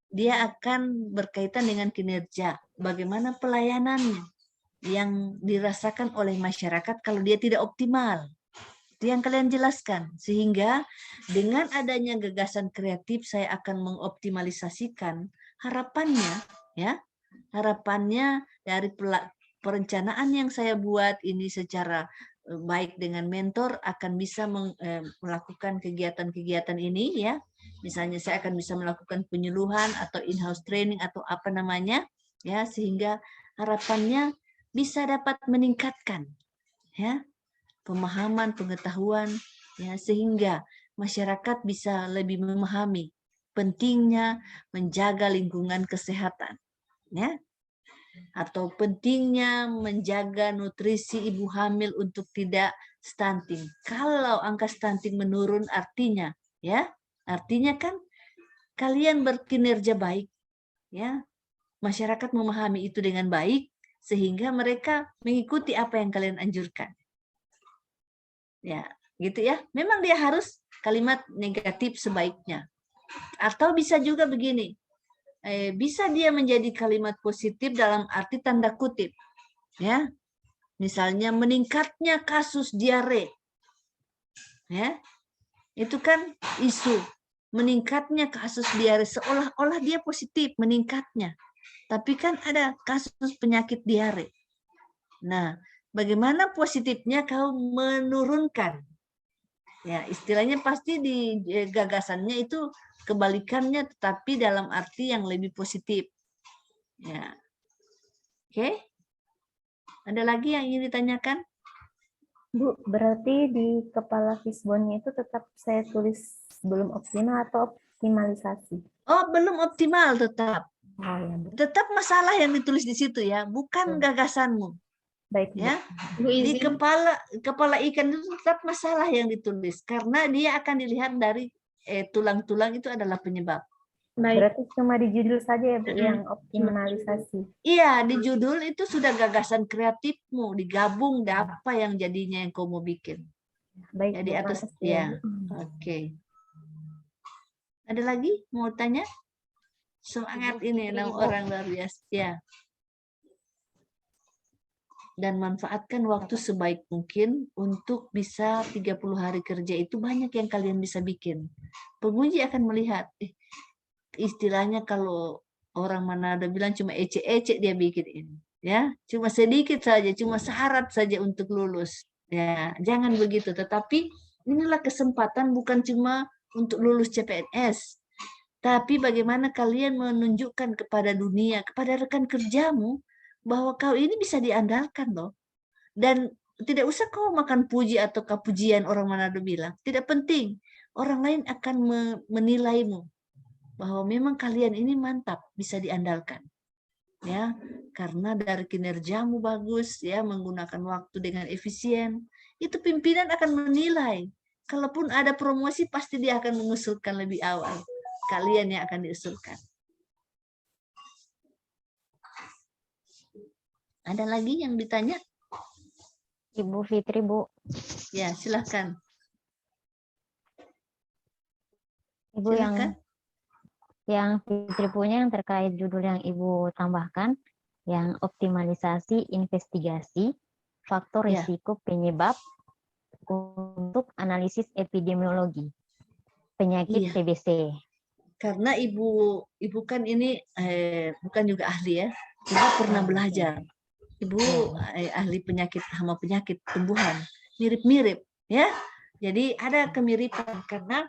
Dia akan berkaitan dengan kinerja. Bagaimana pelayanannya yang dirasakan oleh masyarakat kalau dia tidak optimal. Itu yang kalian jelaskan. Sehingga dengan adanya gagasan kreatif saya akan mengoptimalisasikan harapannya, ya. Harapannya dari perencanaan yang saya buat ini secara baik dengan mentor akan bisa melakukan kegiatan-kegiatan ini, ya, Misalnya saya akan bisa melakukan penyuluhan atau in-house training atau apa namanya, ya, sehingga harapannya bisa dapat meningkatkan, ya, pemahaman, pengetahuan, ya, sehingga masyarakat bisa lebih memahami pentingnya menjaga lingkungan kesehatan, ya, atau pentingnya menjaga nutrisi ibu hamil untuk tidak stunting. Kalau angka stunting menurun artinya, ya, artinya kan kalian berkinerja baik, ya, masyarakat memahami itu dengan baik sehingga mereka mengikuti apa yang kalian anjurkan. Ya, gitu ya. Memang dia harus kalimat negatif sebaiknya. Atau bisa juga begini, bisa dia menjadi kalimat positif dalam arti tanda kutip, ya. Misalnya meningkatnya kasus diare, ya, itu kan isu meningkatnya kasus diare, seolah-olah dia positif meningkatnya, tapi kan ada kasus penyakit diare. Nah, bagaimana positifnya kau menurunkan? Ya, istilahnya pasti di gagasannya itu kebalikannya, tetapi dalam arti yang lebih positif. Ya, oke. Ada lagi yang ingin ditanyakan? Bu, berarti di kepala fishbone-nya itu tetap saya tulis belum optimal atau optimalisasi? Oh, belum optimal tetap. Oh, ya, Bu. Tetap masalah yang ditulis di situ ya, bukan gagasanmu. Baik, Bu. Ya, Bu di izin, kepala ikan itu tetap masalah yang ditulis karena dia akan dilihat dari tulang-tulang itu adalah penyebab. baik. Berarti cuma di judul saja ya, Bu, yang optimalisasi. Iya, di judul itu sudah gagasan kreatifmu digabung dengan apa yang jadinya yang kau mau bikin. Baik, Jadi Bu. atas Makasih ya. Bu. Oke. Ada lagi mau tanya? Semangat ini enam orang luar biasa. Ya. Dan manfaatkan waktu sebaik mungkin untuk bisa 30 hari kerja itu banyak yang kalian bisa bikin. Penguji akan melihat, istilahnya kalau orang Manado bilang cuma ecek-ecek dia bikin ini. Ya, cuma sedikit saja, cuma syarat saja untuk lulus. Ya, jangan begitu. Tetapi inilah kesempatan bukan cuma untuk lulus CPNS, tapi bagaimana kalian menunjukkan kepada dunia, kepada rekan kerjamu, bahwa kau ini bisa diandalkan loh. Dan tidak usah kau makan puji atau kepujian orang Manado bilang. Tidak penting. Orang lain akan menilaimu bahwa memang kalian ini mantap, bisa diandalkan. Ya, karena dari kinerjamu bagus, ya, menggunakan waktu dengan efisien, itu pimpinan akan menilai. Kalaupun ada promosi, pasti dia akan mengusulkan lebih awal. Kalian yang akan diusulkan. Ada lagi yang ditanya? Ibu Fitri, Bu. Ya, silahkan. Ibu Silakan. yang Fitri punya yang terkait judul yang Ibu tambahkan, yang optimalisasi investigasi faktor Ya. risiko penyebab untuk analisis epidemiologi penyakit Iya. TBC. Karena ibu kan ini bukan juga ahli ya, ibu pernah belajar. Ibu ahli penyakit hama penyakit tumbuhan, mirip-mirip ya. Jadi ada kemiripan karena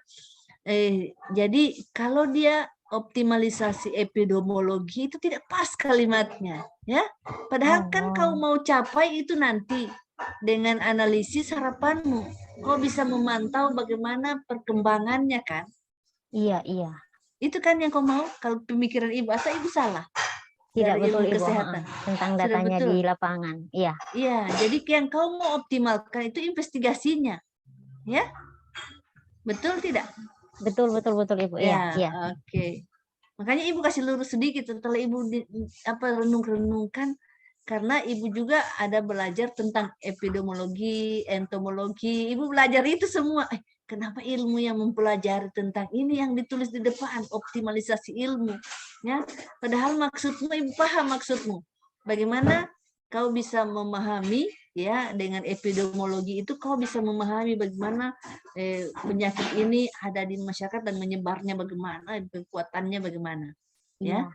jadi kalau dia optimalisasi epidemiologi itu tidak pas kalimatnya ya. Padahal kan kau mau capai itu nanti dengan analisis harapanmu. Kau bisa memantau bagaimana perkembangannya kan. Iya. Itu kan yang kau mau. Kalau pemikiran ibu, asal ibu salah. Tidak Dari betul ilmu Ibu, kesehatan. tentang Sudah datanya betul. di lapangan. Iya. Iya, jadi yang kau mau optimalkan itu investigasinya. Ya? Betul tidak? Betul Ibu. Ya, Iya. oke. Makanya ibu kasih lurus sedikit setelah ibu renung-renungkan, karena ibu juga ada belajar tentang epidemiologi, entomologi. Ibu belajar itu semua. Kenapa ilmu yang mempelajari tentang ini yang ditulis di depan, optimalisasi ilmu, ya? Padahal maksudmu, ibu paham maksudmu. Bagaimana kau bisa memahami, ya, dengan epidemiologi itu kau bisa memahami bagaimana penyakit ini ada di masyarakat dan menyebarnya bagaimana, kekuatannya bagaimana, ya?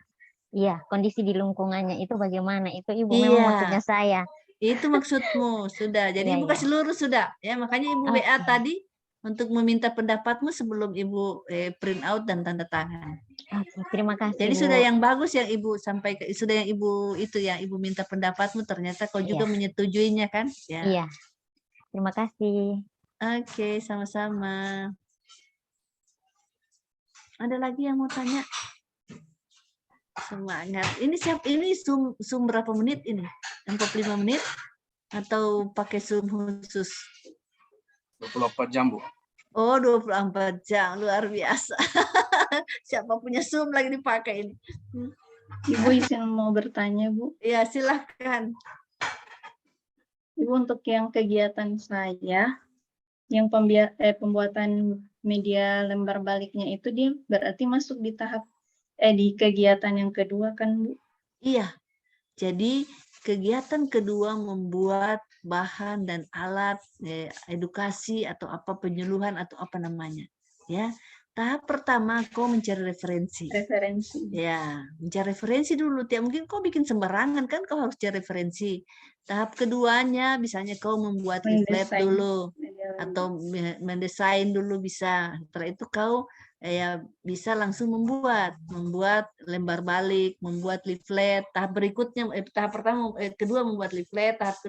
Iya, kondisi di lingkungannya itu bagaimana? Itu Ibu Iya. memang maksudnya saya. Itu maksudmu, sudah. Jadi Iya, ibu kasih lurus sudah, ya. Makanya ibu Oke. WA tadi untuk meminta pendapatmu sebelum Ibu print out dan tanda tangan. Oke, terima kasih. Jadi Bu. sudah yang bagus yang Ibu sampaikan, sudah yang Ibu itu yang Ibu minta pendapatmu, ternyata kau juga menyetujuinya kan? Ya. Iya. Terima kasih. Oke, sama-sama. Ada lagi yang mau tanya? Semangat. Ini Zoom berapa menit ini? 45 menit atau pakai Zoom khusus? 24 jam, Bu. Oh, 24 jam, luar biasa. Siapa punya Zoom lagi dipakai ini? Ibu izin mau bertanya, Bu. Ya, silahkan. Ibu, untuk yang kegiatan saya, yang pembuatan media lembar baliknya itu dia berarti masuk di tahap di kegiatan yang kedua kan, Bu? Iya. Jadi kegiatan kedua membuat bahan dan alat edukasi atau apa penyuluhan atau apa namanya. Ya. Tahap pertama kau mencari referensi. Referensi. Ya, mencari referensi dulu. Tidak mungkin kau bikin sembarangan kan, kau harus cari referensi. Tahap keduanya misalnya kau membuat leaflet dulu atau mendesain dulu bisa. Setelah itu kau ya bisa langsung membuat lembar balik, membuat leaflet. Tahap berikutnya tahap pertama kedua membuat leaflet, tahap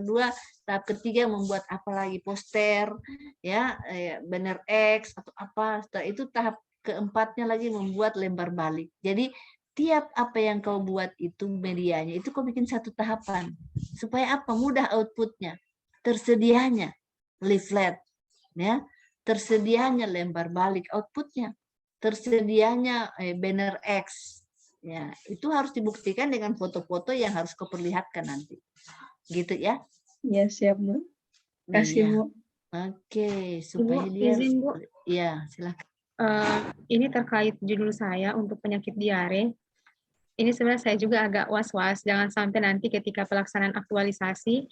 ketiga membuat apa lagi, poster ya, banner X atau apa. Setelah itu tahap keempatnya lagi membuat lembar balik. Jadi tiap apa yang kau buat itu medianya itu kau bikin satu tahapan supaya apa, mudah outputnya, tersedianya leaflet ya, tersedianya lembar balik outputnya, tersedianya banner X ya, itu harus dibuktikan dengan foto-foto yang harus kau perlihatkan nanti gitu ya. Ya, siap, Bu. Kasih, Bu. Oke, supaya Ibu, dia izin, Bu. ya silakan. Ini terkait judul saya untuk penyakit diare. Ini sebenarnya saya juga agak was-was, jangan sampai nanti ketika pelaksanaan aktualisasi,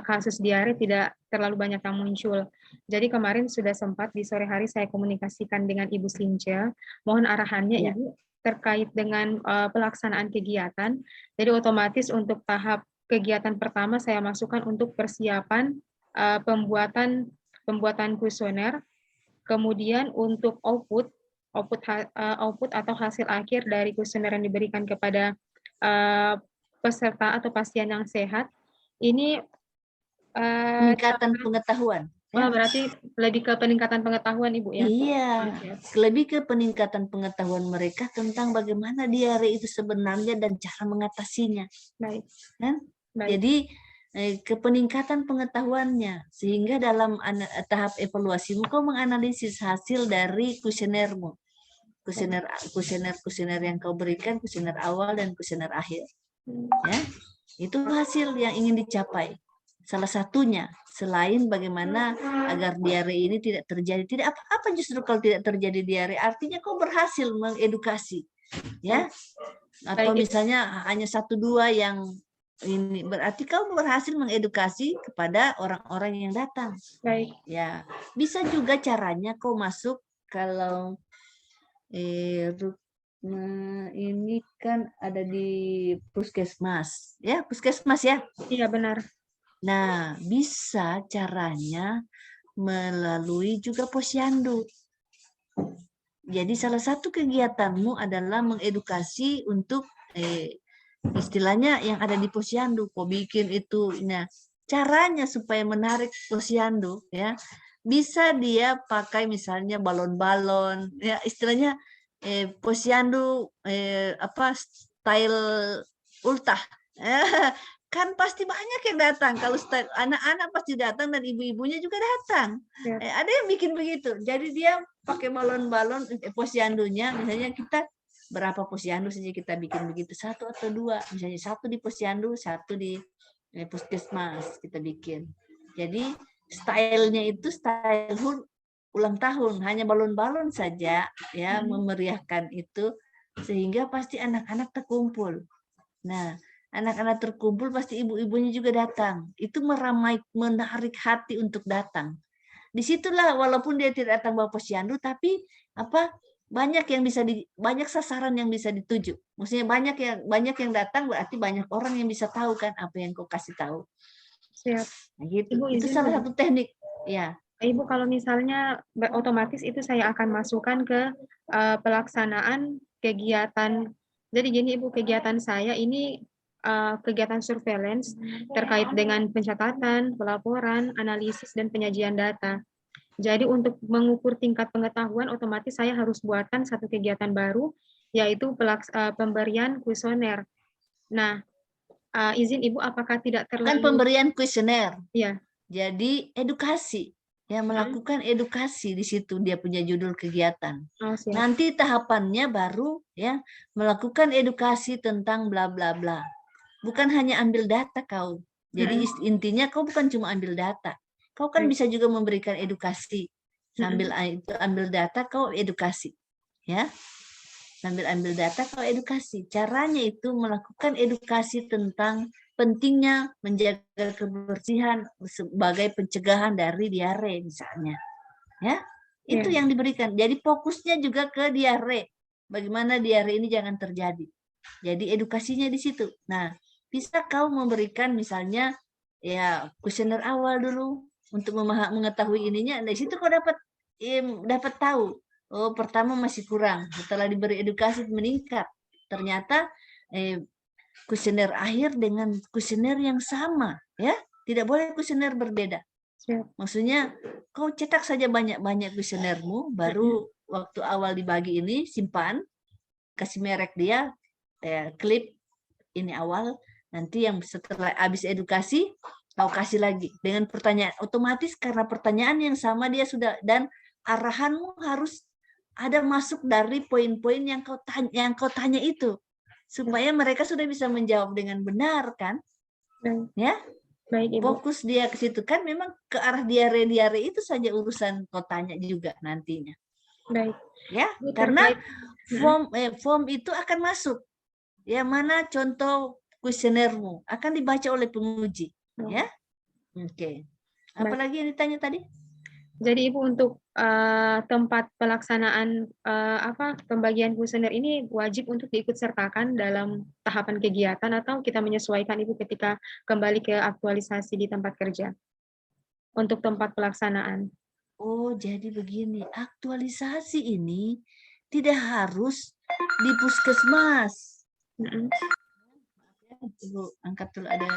kasus diare tidak terlalu banyak yang muncul. Jadi kemarin sudah sempat di sore hari saya komunikasikan dengan Ibu Sinca, mohon arahannya Ibu terkait dengan pelaksanaan kegiatan. Jadi otomatis untuk tahap kegiatan pertama saya masukkan untuk persiapan pembuatan kuesioner, kemudian untuk output atau hasil akhir dari kuesioner yang diberikan kepada peserta atau pasien yang sehat ini Peningkatan pengetahuan. berarti lebih ke peningkatan pengetahuan Ibu ya? Iya, lebih ke peningkatan pengetahuan mereka tentang bagaimana diare itu sebenarnya dan cara mengatasinya. Baik. Kan? Baik. Jadi ke peningkatan pengetahuannya, sehingga dalam tahap evaluasimu kau menganalisis hasil dari kuesionermu. Kuesioner yang kau berikan, kuesioner awal dan kuesioner akhir. Ya, itu hasil yang ingin dicapai. Salah satunya, selain bagaimana agar diare ini tidak terjadi, tidak apa-apa justru kalau tidak terjadi diare, artinya kau berhasil mengedukasi, ya. Atau misalnya hanya 1-2 yang ini, berarti kau berhasil mengedukasi kepada orang-orang yang datang. Baik. Ya, bisa juga caranya kau masuk kalau ini kan ada di puskesmas, ya puskesmas ya. Iya benar. Nah, bisa caranya melalui juga posyandu. Jadi salah satu kegiatanmu adalah mengedukasi untuk istilahnya yang ada di posyandu. Kau bikin itu, nah caranya supaya menarik posyandu, ya bisa dia pakai misalnya balon-balon, ya istilahnya posyandu apa style ultah. Kan pasti banyak yang datang. Kalau anak-anak pasti datang dan ibu-ibunya juga datang. Ada yang bikin begitu. Jadi dia pakai balon-balon posyandunya. Misalnya kita berapa posyandu saja kita bikin begitu, 1 atau 2. Misalnya 1 di posyandu, 1 di puskesmas kita bikin. Jadi stylenya itu style ulang tahun, hanya balon-balon saja ya, memeriahkan itu sehingga pasti anak-anak terkumpul. Nah, anak-anak terkumpul pasti ibu-ibunya juga datang. Itu menarik hati untuk datang. Disitulah walaupun dia tidak datang bawa posyandu, tapi apa banyak sasaran yang bisa dituju. Maksudnya banyak yang datang berarti banyak orang yang bisa tahu kan apa yang kau kasih tahu. Siap. Nah, gitu. Ibu, itu salah satu teknik. Ya. Ibu kalau misalnya otomatis itu saya akan masukkan ke pelaksanaan kegiatan. Jadi gini Ibu, kegiatan saya ini kegiatan surveillance terkait dengan pencatatan, pelaporan, analisis, dan penyajian data. Jadi untuk mengukur tingkat pengetahuan, otomatis saya harus buatkan satu kegiatan baru, yaitu pemberian kuesioner. Nah, izin Ibu, apakah tidak Kan terlalu... pemberian kuesioner. Ya, Jadi edukasi. Ya, melakukan edukasi di situ dia punya judul kegiatan. oh, siap. Nanti tahapannya baru ya melakukan edukasi tentang bla bla bla. Bukan hanya ambil data kau. Jadi intinya kau bukan cuma ambil data. Kau kan bisa juga memberikan edukasi. Sambil itu ambil data kau edukasi. Ya. Sambil ambil data kau edukasi. Caranya itu melakukan edukasi tentang pentingnya menjaga kebersihan sebagai pencegahan dari diare misalnya. Ya. Itu yang diberikan. Jadi fokusnya juga ke diare. Bagaimana diare ini jangan terjadi. Jadi edukasinya di situ. Nah, bisa kau memberikan misalnya ya kuesioner awal dulu untuk mengetahui ininya. Dari situ kau dapat tahu. Oh, pertama masih kurang. Setelah diberi edukasi meningkat. Ternyata kuesioner akhir dengan kuesioner yang sama, ya. Tidak boleh kuesioner berbeda. Siap. Maksudnya kau cetak saja banyak-banyak kuesionermu, baru waktu awal dibagi ini simpan, kasih merek dia, klip ini awal, nanti yang setelah habis edukasi kau kasih lagi dengan pertanyaan. Otomatis karena pertanyaan yang sama dia sudah, dan arahanmu harus ada masuk dari poin-poin yang kau tanya itu, supaya mereka sudah bisa menjawab dengan benar kan. Ya, baik Ibu. Fokus dia ke situ kan, memang ke arah diare itu saja urusan kau tanya juga nantinya. Baik. Ya, karena form itu akan masuk. Ya, mana contoh kuesionermu akan dibaca oleh penguji. Ya, oke. Apalagi yang ditanya tadi? Jadi Ibu untuk tempat pelaksanaan pembagian kuesioner ini wajib untuk diikut sertakan dalam tahapan kegiatan atau kita menyesuaikan Ibu ketika kembali ke aktualisasi di tempat kerja untuk tempat pelaksanaan. Oh, jadi begini, aktualisasi ini tidak harus di puskesmas. Ibu angkat dulu, ada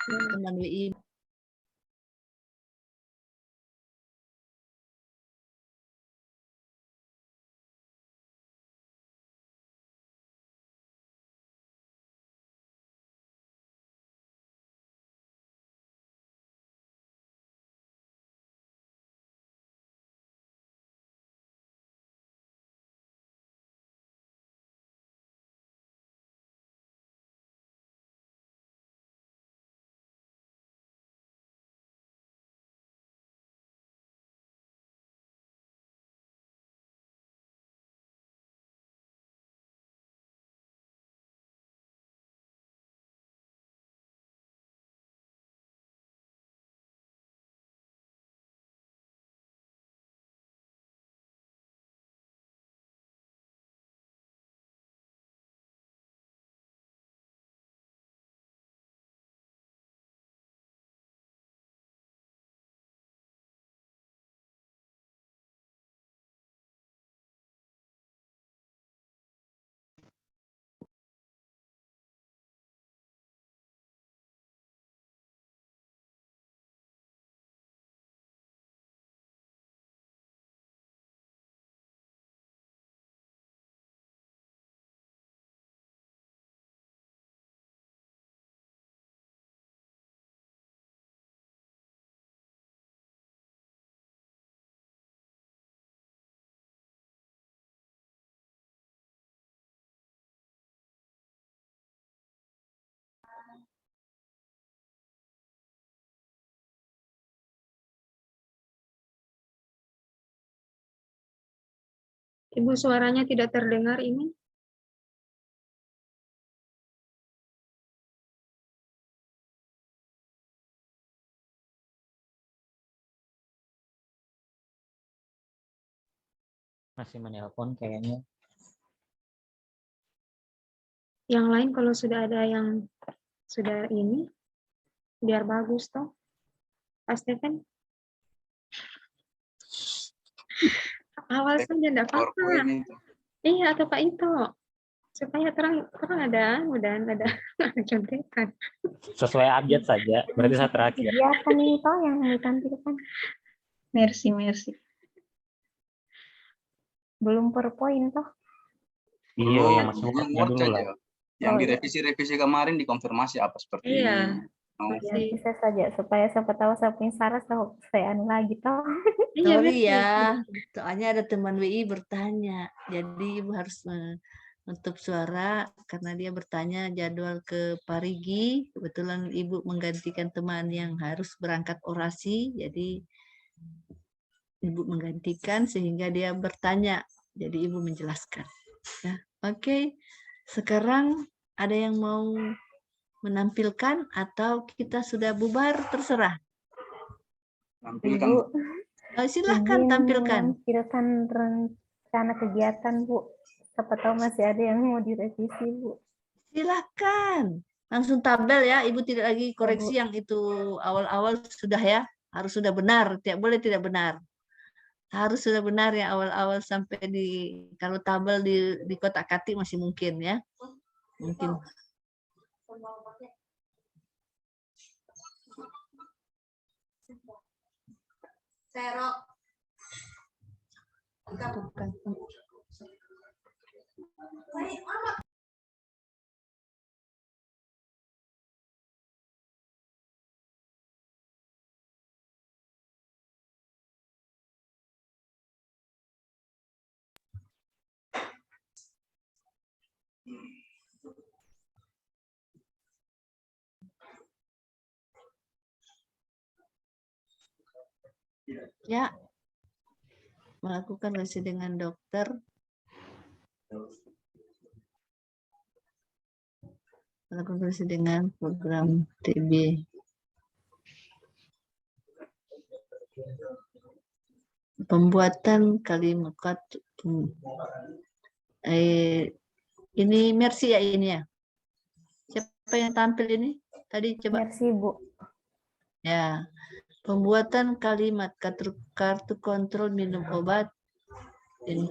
teman WI. Ibu suaranya tidak terdengar ini. Masih menelpon kayaknya. Yang lain kalau sudah ada yang sudah ini, biar bagus toh. Pasti kan. Awal saja enggak apa-apa. PowerPoint itu. Iya, atau Pak Ito. Supaya terang ada contekan. Sesuai update saja. Berarti saya terakhir. Kegiatan ini toh yang ditampilkan. Mercy. Belum PowerPoint toh. Iya, Oh, yang masuk yang wordnya Word dulu lah. saja. Yang direvisi-revisi kemarin dikonfirmasi apa seperti Iya. mau. Ya, bisa saja supaya siapa tahu saya punya saran saya anu lagi toh. Iya, Sorry betul. ya, soalnya ada teman WI bertanya. Jadi Ibu harus menutup suara karena dia bertanya jadwal ke Parigi. Kebetulan Ibu menggantikan teman yang harus berangkat orasi. Jadi Ibu menggantikan sehingga dia bertanya. Jadi Ibu menjelaskan. Ya, oke. Sekarang ada yang mau menampilkan atau kita sudah bubar? Terserah. Tampilkan. Ibu, Silahkan izin tampilkan. menampilkan rencana kegiatan Bu. Siapa tahu masih ada yang mau direvisi Bu. Silahkan. Langsung tabel ya. Ibu tidak lagi koreksi yang itu awal-awal sudah ya. Harus sudah benar. Tidak boleh tidak benar. Harus sudah benar ya awal-awal sampai kalau tabel di kotak-katik masih mungkin ya. Mungkin. Serok. Ya, melakukan relasi dengan dokter, melakukan relasi dengan program TB. Pembuatan kalimat ini Mercy ya ini ya. Siapa yang tampil ini? Tadi coba. Mercy Bu. Ya. Pembuatan kalimat kartu kontrol minum obat. Ini.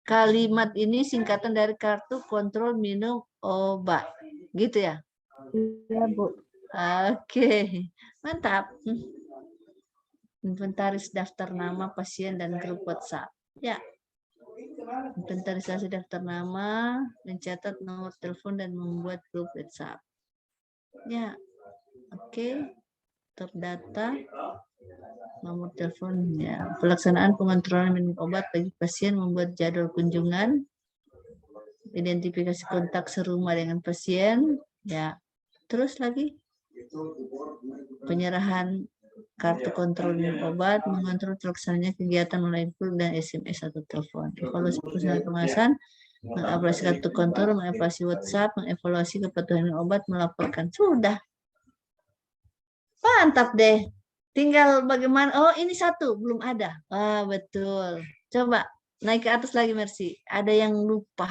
Kalimat ini singkatan dari kartu kontrol minum obat. Gitu ya? Iya Bu. Oke. Mantap. Inventaris daftar nama pasien dan grup WhatsApp. Ya. Inventarisasi daftar nama, mencatat nomor telepon dan membuat grup WhatsApp. Ya. Oke. Terdata nomor telepon ya. Pelaksanaan pengontrolan minum obat bagi pasien, membuat jadwal kunjungan, identifikasi kontak serumah dengan pasien ya. Terus lagi penyerahan kartu kontrol minum obat, mengontrol terlaksananya kegiatan melalui pul dan SMS atau telepon, evaluasi pelaksanaan kemasan, mengevaluasi kartu kontrol, mengevaluasi WhatsApp, mengevaluasi kepatuhan minum obat, melaporkan. Sudah. Mantap deh. Tinggal bagaimana, oh ini satu, belum ada. Wah betul. Coba naik ke atas lagi Mercy. Ada yang lupa.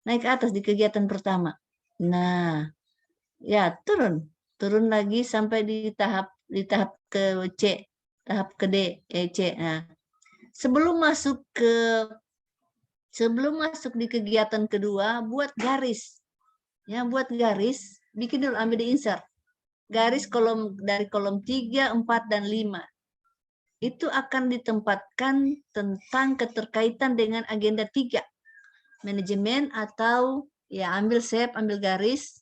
Naik ke atas di kegiatan pertama. Nah, ya turun. Turun lagi sampai di tahap ke C. Tahap ke D, E, C. Nah, sebelum masuk di kegiatan kedua, buat garis. Ya, buat garis. Bikin dulu, ambil di insert. Garis dari kolom 3, 4, dan 5. Itu akan ditempatkan tentang keterkaitan dengan agenda 3. Manajemen atau ya ambil save, ambil garis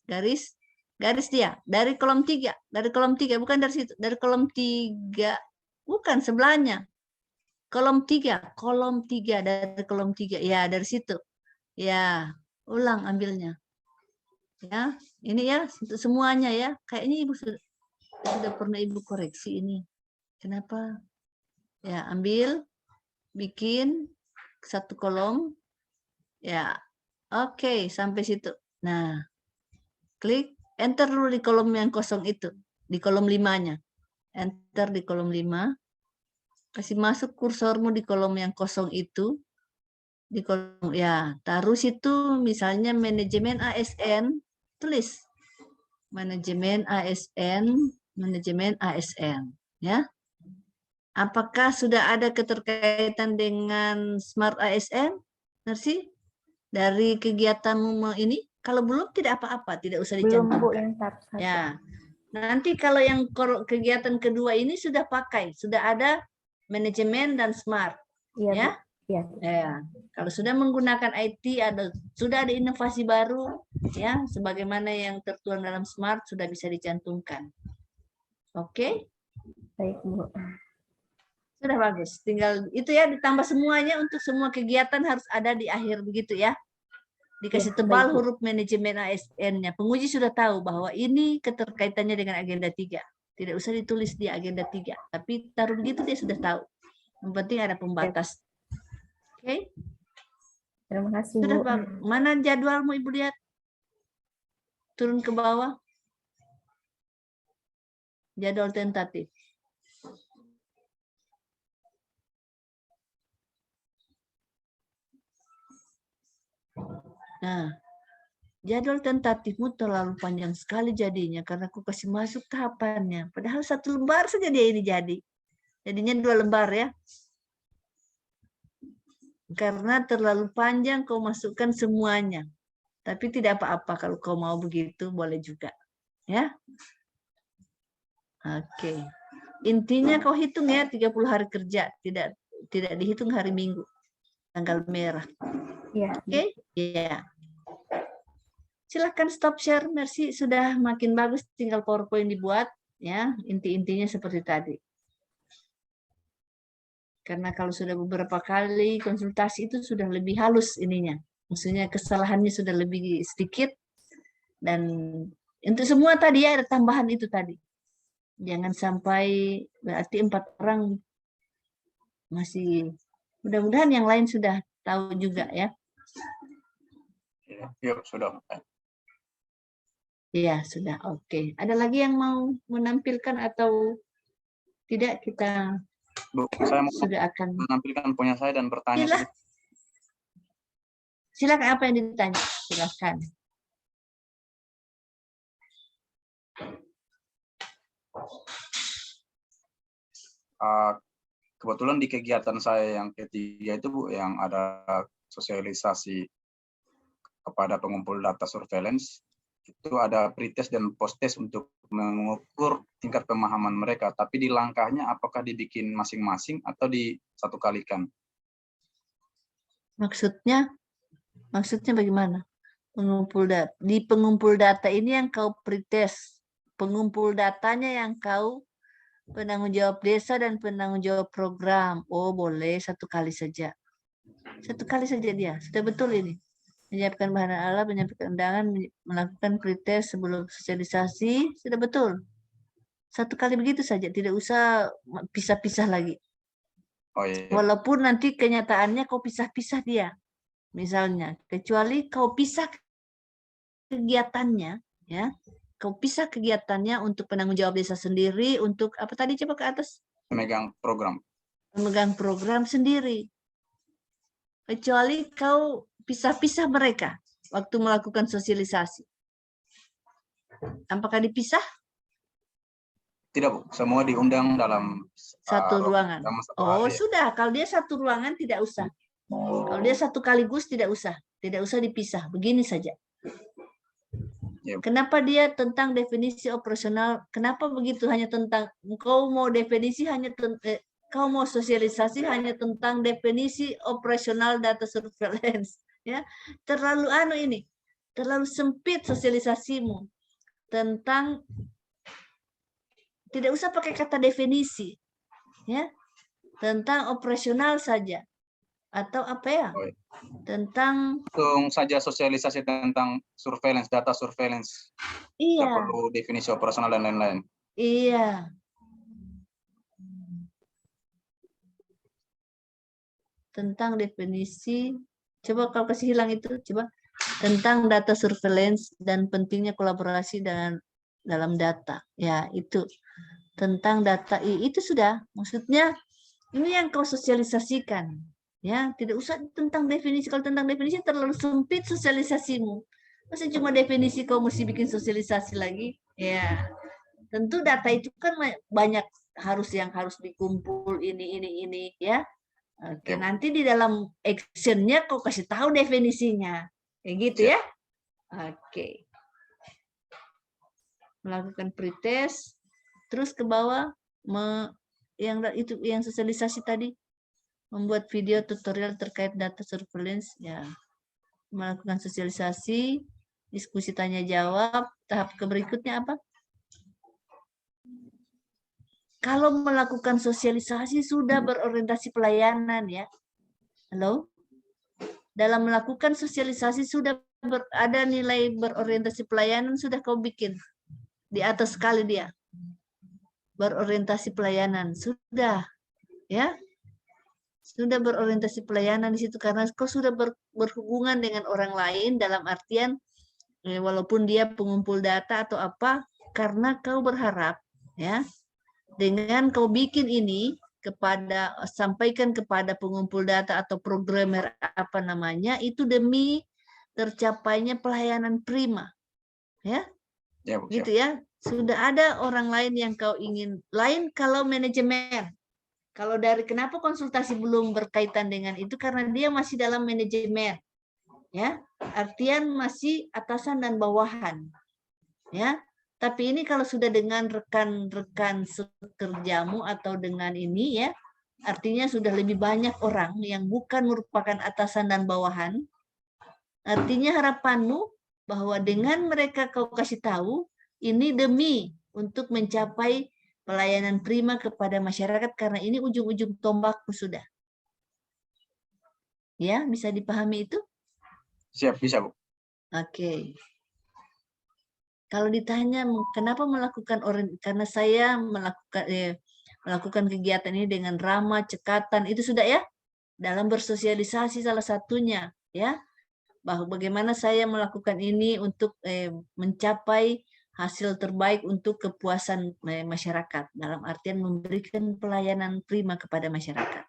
dia dari kolom 3, bukan dari situ, dari kolom 3, bukan sebelahnya. Kolom 3 dari kolom 3. Ya, dari situ. Ya, ulang ambilnya. Ya, ini ya untuk semuanya ya. Kayaknya Ibu sudah pernah Ibu koreksi ini. Kenapa? Ya, ambil, bikin satu kolom. Ya, oke, sampai situ. Nah, klik, enter dulu di kolom yang kosong itu. Di kolom 5-nya. Enter di kolom 5. Kasih masuk kursormu di kolom yang kosong itu. Di kolom, ya, taruh situ misalnya manajemen ASN. Tulis manajemen ASN, ya. Apakah sudah ada keterkaitan dengan Smart ASN, Mercy? Dari kegiatanmu ini? Kalau belum, tidak apa-apa, tidak usah Belum Bu dicantumkan. yang tahap 1. Ya, nanti kalau yang kegiatan kedua ini sudah pakai, sudah ada manajemen dan Smart. Iya, Ya? Bu. Iya. Ya, kalau sudah menggunakan IT, sudah ada inovasi baru, ya, sebagaimana yang tertuang dalam Smart sudah bisa dicantumkan. Oke? Baik, Bu. Sudah bagus. Tinggal itu ya, ditambah semuanya untuk semua kegiatan harus ada di akhir begitu ya. Dikasih Ya, tebal baik, Bu. huruf manajemen ASN-nya. Penguji sudah tahu bahwa ini keterkaitannya dengan agenda 3. Tidak usah ditulis di agenda 3, tapi taruh begitu dia sudah tahu. Yang penting ada pembatas. Oke? Terima kasih, Sudah Bu. bagus. Mana jadwalmu Ibu lihat? Turun ke bawah. Jadwal tentatif. Nah, jadwal tentatifmu terlalu panjang sekali jadinya karena aku kasih masuk tahapannya. Padahal 1 lembar saja dia ini jadi. Jadinya 2 lembar ya. Karena terlalu panjang kau masukkan semuanya. Tapi tidak apa-apa kalau kau mau begitu boleh juga. Ya. Oke. Intinya kau hitung ya 30 hari kerja, tidak dihitung hari Minggu. Tanggal merah. Iya. Oke? Iya. Silahkan stop share, Mercy. Sudah makin bagus, tinggal PowerPoint dibuat. Ya, inti-intinya seperti tadi. Karena kalau sudah beberapa kali konsultasi itu sudah lebih halus ininya. Maksudnya kesalahannya sudah lebih sedikit. Dan untuk semua tadi ya ada tambahan itu tadi. Jangan sampai berarti 4 orang masih, mudah-mudahan yang lain sudah tahu juga ya. Yuk, sudah. Iya, sudah. Oke. Ada lagi yang mau menampilkan atau tidak? Kita Bu, saya mau sudah akan menampilkan punya saya dan bertanya. silakan apa yang ditanya? Silakan. Kebetulan di kegiatan saya yang ketiga itu Bu, yang ada sosialisasi kepada pengumpul data surveillance, itu ada pretest dan post-test untuk mengukur tingkat pemahaman mereka. Tapi di langkahnya apakah dibikin masing-masing atau disatu kalikan? Maksudnya bagaimana? Di pengumpul data ini yang kau pretest, pengumpul datanya yang kau penanggung jawab desa dan penanggung jawab program. Oh, boleh 1 kali saja. 1 kali saja dia. Sudah betul ini. Menyiapkan bahan alat, menyampaikan undangan, melakukan pretest sebelum sosialisasi, sudah betul. 1 kali begitu saja, tidak usah pisah-pisah lagi. Oh, iya. Walaupun nanti kenyataannya kau pisah-pisah dia. Misalnya, kecuali kau pisah kegiatannya, ya. Kau pisah kegiatannya untuk penanggung jawab desa sendiri, untuk apa tadi coba ke atas? Memegang program. Memegang program sendiri. Kecuali kau pisah-pisah mereka waktu melakukan sosialisasi. Apakah dipisah? Tidak Bu, semua diundang dalam Satu ruangan. satu Oh, hari. sudah. Kalau dia 1 ruangan tidak usah. Kalau dia 1 kaligus tidak usah. Tidak usah dipisah. Begini saja. Ya. Kenapa dia tentang definisi operasional? Kenapa begitu hanya tentang kau mau definisi kau mau sosialisasi hanya tentang definisi operasional data surveillance, ya? Terlalu ini. Terlalu sempit sosialisasimu tentang, tidak usah pakai kata definisi, ya, tentang operasional saja atau apa ya, tentang Langsung saja sosialisasi tentang surveillance, data surveillance. iya, Tidak perlu definisi operasional dan lain-lain. iya, tentang definisi. Coba kau kasih hilang itu, coba tentang data surveillance dan pentingnya kolaborasi dalam data. Ya, itu tentang data itu sudah. Maksudnya ini yang kau sosialisasikan. Ya, tidak usah tentang definisi. Kalau tentang definisi terlalu sempit sosialisasimu. Masa cuma definisi kau mesti bikin sosialisasi lagi? Ya, tentu data itu kan banyak harus dikumpul ini ya. Oke, Ya. nanti di dalam actionnya kau kasih tahu definisinya, kayak gitu ya. Oke. Melakukan pretest, terus ke bawah yang sosialisasi tadi, membuat video tutorial terkait data surveillance ya. Melakukan sosialisasi, diskusi tanya jawab, tahap berikutnya apa? Kalau melakukan sosialisasi sudah berorientasi pelayanan ya. Halo? Dalam melakukan sosialisasi sudah ada nilai berorientasi pelayanan, sudah kau bikin. Di atas sekali dia. Berorientasi pelayanan. Sudah. Ya. Sudah berorientasi pelayanan di situ karena kau sudah berhubungan dengan orang lain dalam artian walaupun dia pengumpul data atau apa, karena kau berharap ya dengan kau bikin ini sampaikan kepada pengumpul data atau programmer apa namanya itu demi tercapainya pelayanan prima ya, Bu, gitu ya. Sudah ada orang lain yang kau ingin lain. Kalau manajemen, kalau dari kenapa konsultasi belum berkaitan dengan itu karena dia masih dalam manajemen ya, artian masih atasan dan bawahan ya. Tapi ini kalau sudah dengan rekan-rekan sekerjamu atau dengan ini ya, artinya sudah lebih banyak orang yang bukan merupakan atasan dan bawahan. Artinya harapanmu bahwa dengan mereka kau kasih tahu, ini demi untuk mencapai pelayanan prima kepada masyarakat karena ini ujung-ujung tombakku sudah. Ya, bisa dipahami itu? Siap, bisa Bu. Oke. Kalau ditanya kenapa karena saya melakukan kegiatan ini dengan ramah, cekatan, itu sudah ya. Dalam bersosialisasi salah satunya ya. Bahwa bagaimana saya melakukan ini untuk mencapai hasil terbaik untuk kepuasan masyarakat. Dalam artian memberikan pelayanan prima kepada masyarakat.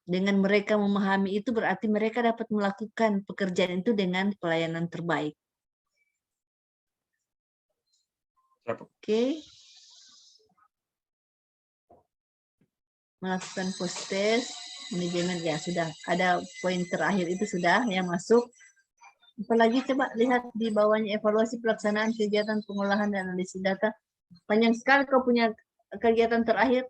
Dengan mereka memahami itu berarti mereka dapat melakukan pekerjaan itu dengan pelayanan terbaik. Oke. Melakukan post test, manajemen ya sudah. Ada poin terakhir itu sudah yang masuk. Apalagi coba lihat di bawahnya evaluasi pelaksanaan kegiatan pengolahan dan analisis data. Panjang sekali kau punya kegiatan terakhir.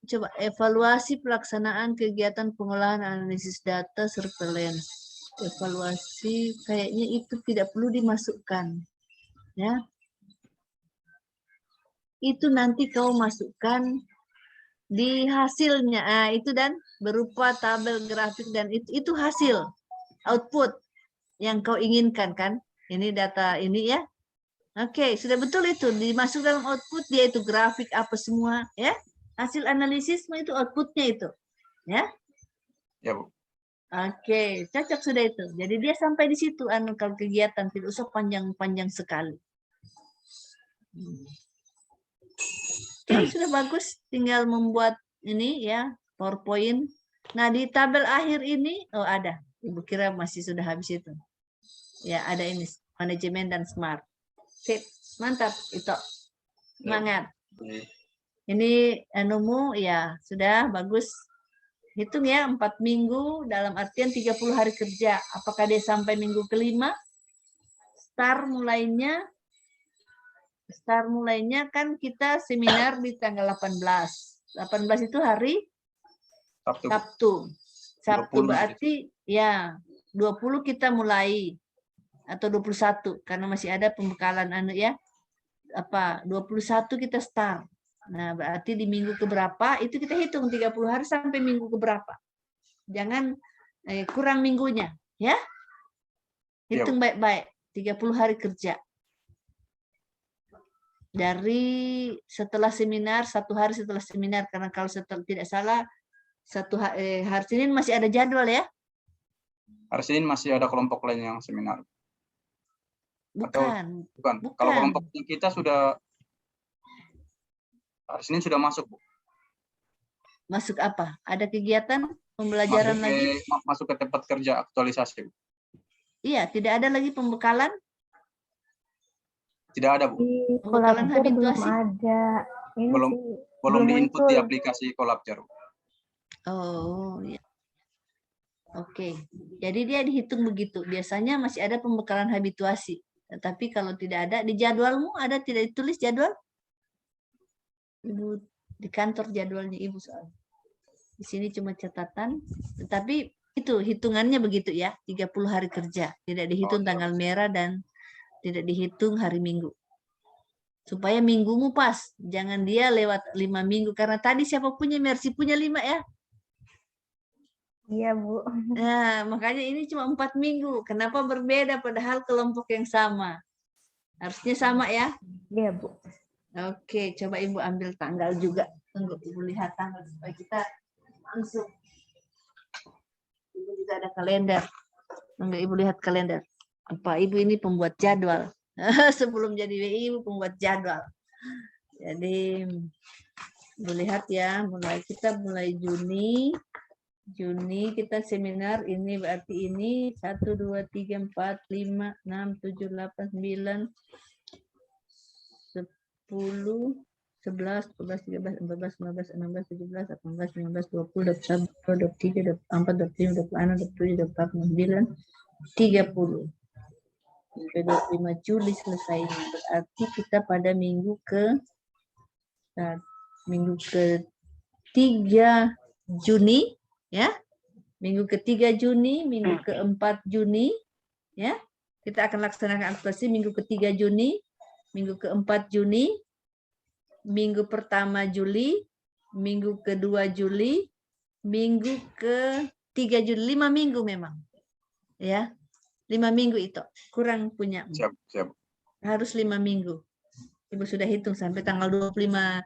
Coba evaluasi pelaksanaan kegiatan pengolahan analisis data surveillance. Evaluasi kayaknya itu tidak perlu dimasukkan. Ya. Itu nanti kau masukkan di hasilnya. Itu dan berupa tabel grafik dan itu hasil output yang kau inginkan kan. Ini data ini ya. Oke, sudah betul itu dimasuk dalam output dia itu grafik apa semua ya. Hasil analisis itu outputnya itu. Ya. Ya, Bu. Oke, cocok sudah itu. Jadi dia sampai di situ kalau kegiatan tidak usah panjang-panjang sekali. Oke, sudah bagus. Tinggal membuat ini ya, PowerPoint. Nah, di tabel akhir ini, ada. Ibu kira masih sudah habis itu. Ya, ada ini. Manajemen dan smart. Sip, mantap. Itu. Semangat. Ini anumu, ya, sudah bagus. Hitung ya, 4 minggu dalam artian 30 hari kerja. Apakah dia sampai minggu kelima? Start mulainya kan kita seminar di tanggal 18. 18 itu hari Sabtu. Sabtu berarti ya 20 kita mulai atau 21 karena masih ada pembekalan 21 kita start. Nah, berarti di minggu keberapa itu kita hitung 30 hari sampai minggu keberapa. Jangan kurang minggunya, ya. Hitung baik-baik 30 hari kerja. Dari setelah seminar, 1 hari setelah seminar, karena kalau tidak salah hari Senin masih ada jadwal ya? Hari Senin masih ada kelompok lain yang seminar. Bukan. Kalau kelompok kita sudah hari Senin sudah masuk, Bu. Masuk apa? Ada kegiatan pembelajaran lagi? Masuk ke tempat kerja aktualisasi, Bu. Iya, tidak ada lagi pembekalan? Tidak ada, Bu. Di Kolabjar belum ada. Ini belum sih belum diinput di muncul. aplikasi Collabjar. Oh, ya. Oke. Jadi dia dihitung begitu. Biasanya masih ada pembekalan habituasi. Tetapi kalau tidak ada, di jadwalmu ada tidak ditulis jadwal? Ibu di kantor jadwalnya Ibu soal. Di sini cuma catatan, tetapi itu hitungannya begitu ya, 30 hari kerja. Tidak dihitung Oh, iya. tanggal merah dan tidak dihitung hari Minggu. Supaya minggumu pas, jangan dia lewat 5 minggu. Karena tadi siapa punya, Mercy punya 5 ya. Iya, Bu. Nah, makanya ini cuma 4 minggu. Kenapa berbeda padahal kelompok yang sama? Harusnya sama ya. Iya, Bu. Oke, coba Ibu ambil tanggal juga. Tunggu Ibu lihat tanggal supaya kita langsung. Ibu juga ada kalender. Tunggu Ibu lihat kalender. Apa Ibu ini pembuat jadwal? Sebelum jadi WI Ibu pembuat jadwal. Jadi Ibu lihat ya, kita mulai Juni kita seminar ini berarti ini 1, 2, 3, 4, 5, 6, 7, 8, 9, 10, 11, 12, 13, 14, 15, 16, 17, 18, 19, 20, 21, 22, 23, 24, 25, 26, 27, 28, 29, 30. Sampai 25 Juli selesainya. Berarti kita pada minggu ke-3 Juni ya. Minggu ke-3 Juni, minggu ke-4 Juni ya. Kita akan laksanakan aktualisasi minggu ke-3 Juni, minggu ke-4 Juni, minggu pertama Juli, minggu ke-2 Juli, minggu ke-3 Juli, 5 minggu memang. Ya. 5 minggu itu. Kurang punya. Siap, siap. Harus 5 minggu. Ibu sudah hitung sampai tanggal 25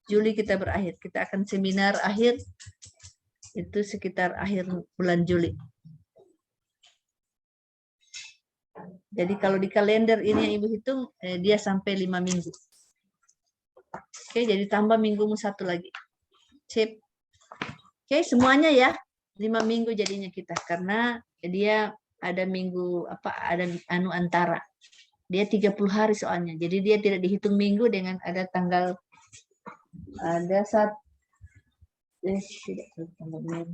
Juli kita berakhir. Kita akan seminar akhir itu sekitar akhir bulan Juli. Jadi kalau di kalender ini yang Ibu hitung, dia sampai 5 minggu. Oke, jadi tambah minggumu 1 lagi. Sip. Oke, semuanya ya. 5 minggu jadinya kita. Karena dia ada minggu, ada antara. Dia 30 hari soalnya. Jadi dia tidak dihitung minggu dengan ada tanggal, ada tidak tanggal merah.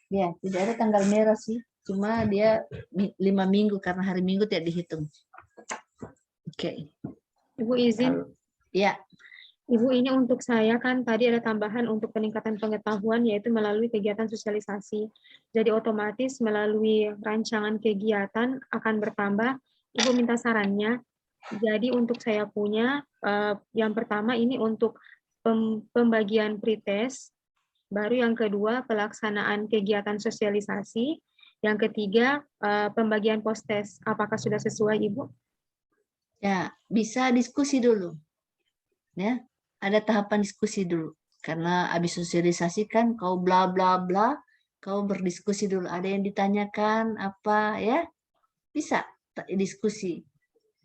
Ya, tidak ada tanggal merah sih. Cuma dia 5 minggu karena hari Minggu tidak dihitung. Oke. Ibu izin. Ya. Ibu, ini untuk saya kan tadi ada tambahan untuk peningkatan pengetahuan yaitu melalui kegiatan sosialisasi. Jadi otomatis melalui rancangan kegiatan akan bertambah. Ibu minta sarannya. Jadi untuk saya punya yang pertama ini untuk pembagian pretest, baru yang kedua pelaksanaan kegiatan sosialisasi, yang ketiga pembagian post-test. Apakah sudah sesuai, Ibu? Ya, bisa diskusi dulu. Ya, ada tahapan diskusi dulu. Karena habis sosialisasi kan kau bla bla bla, kau berdiskusi dulu. Ada yang ditanyakan apa ya? Bisa diskusi.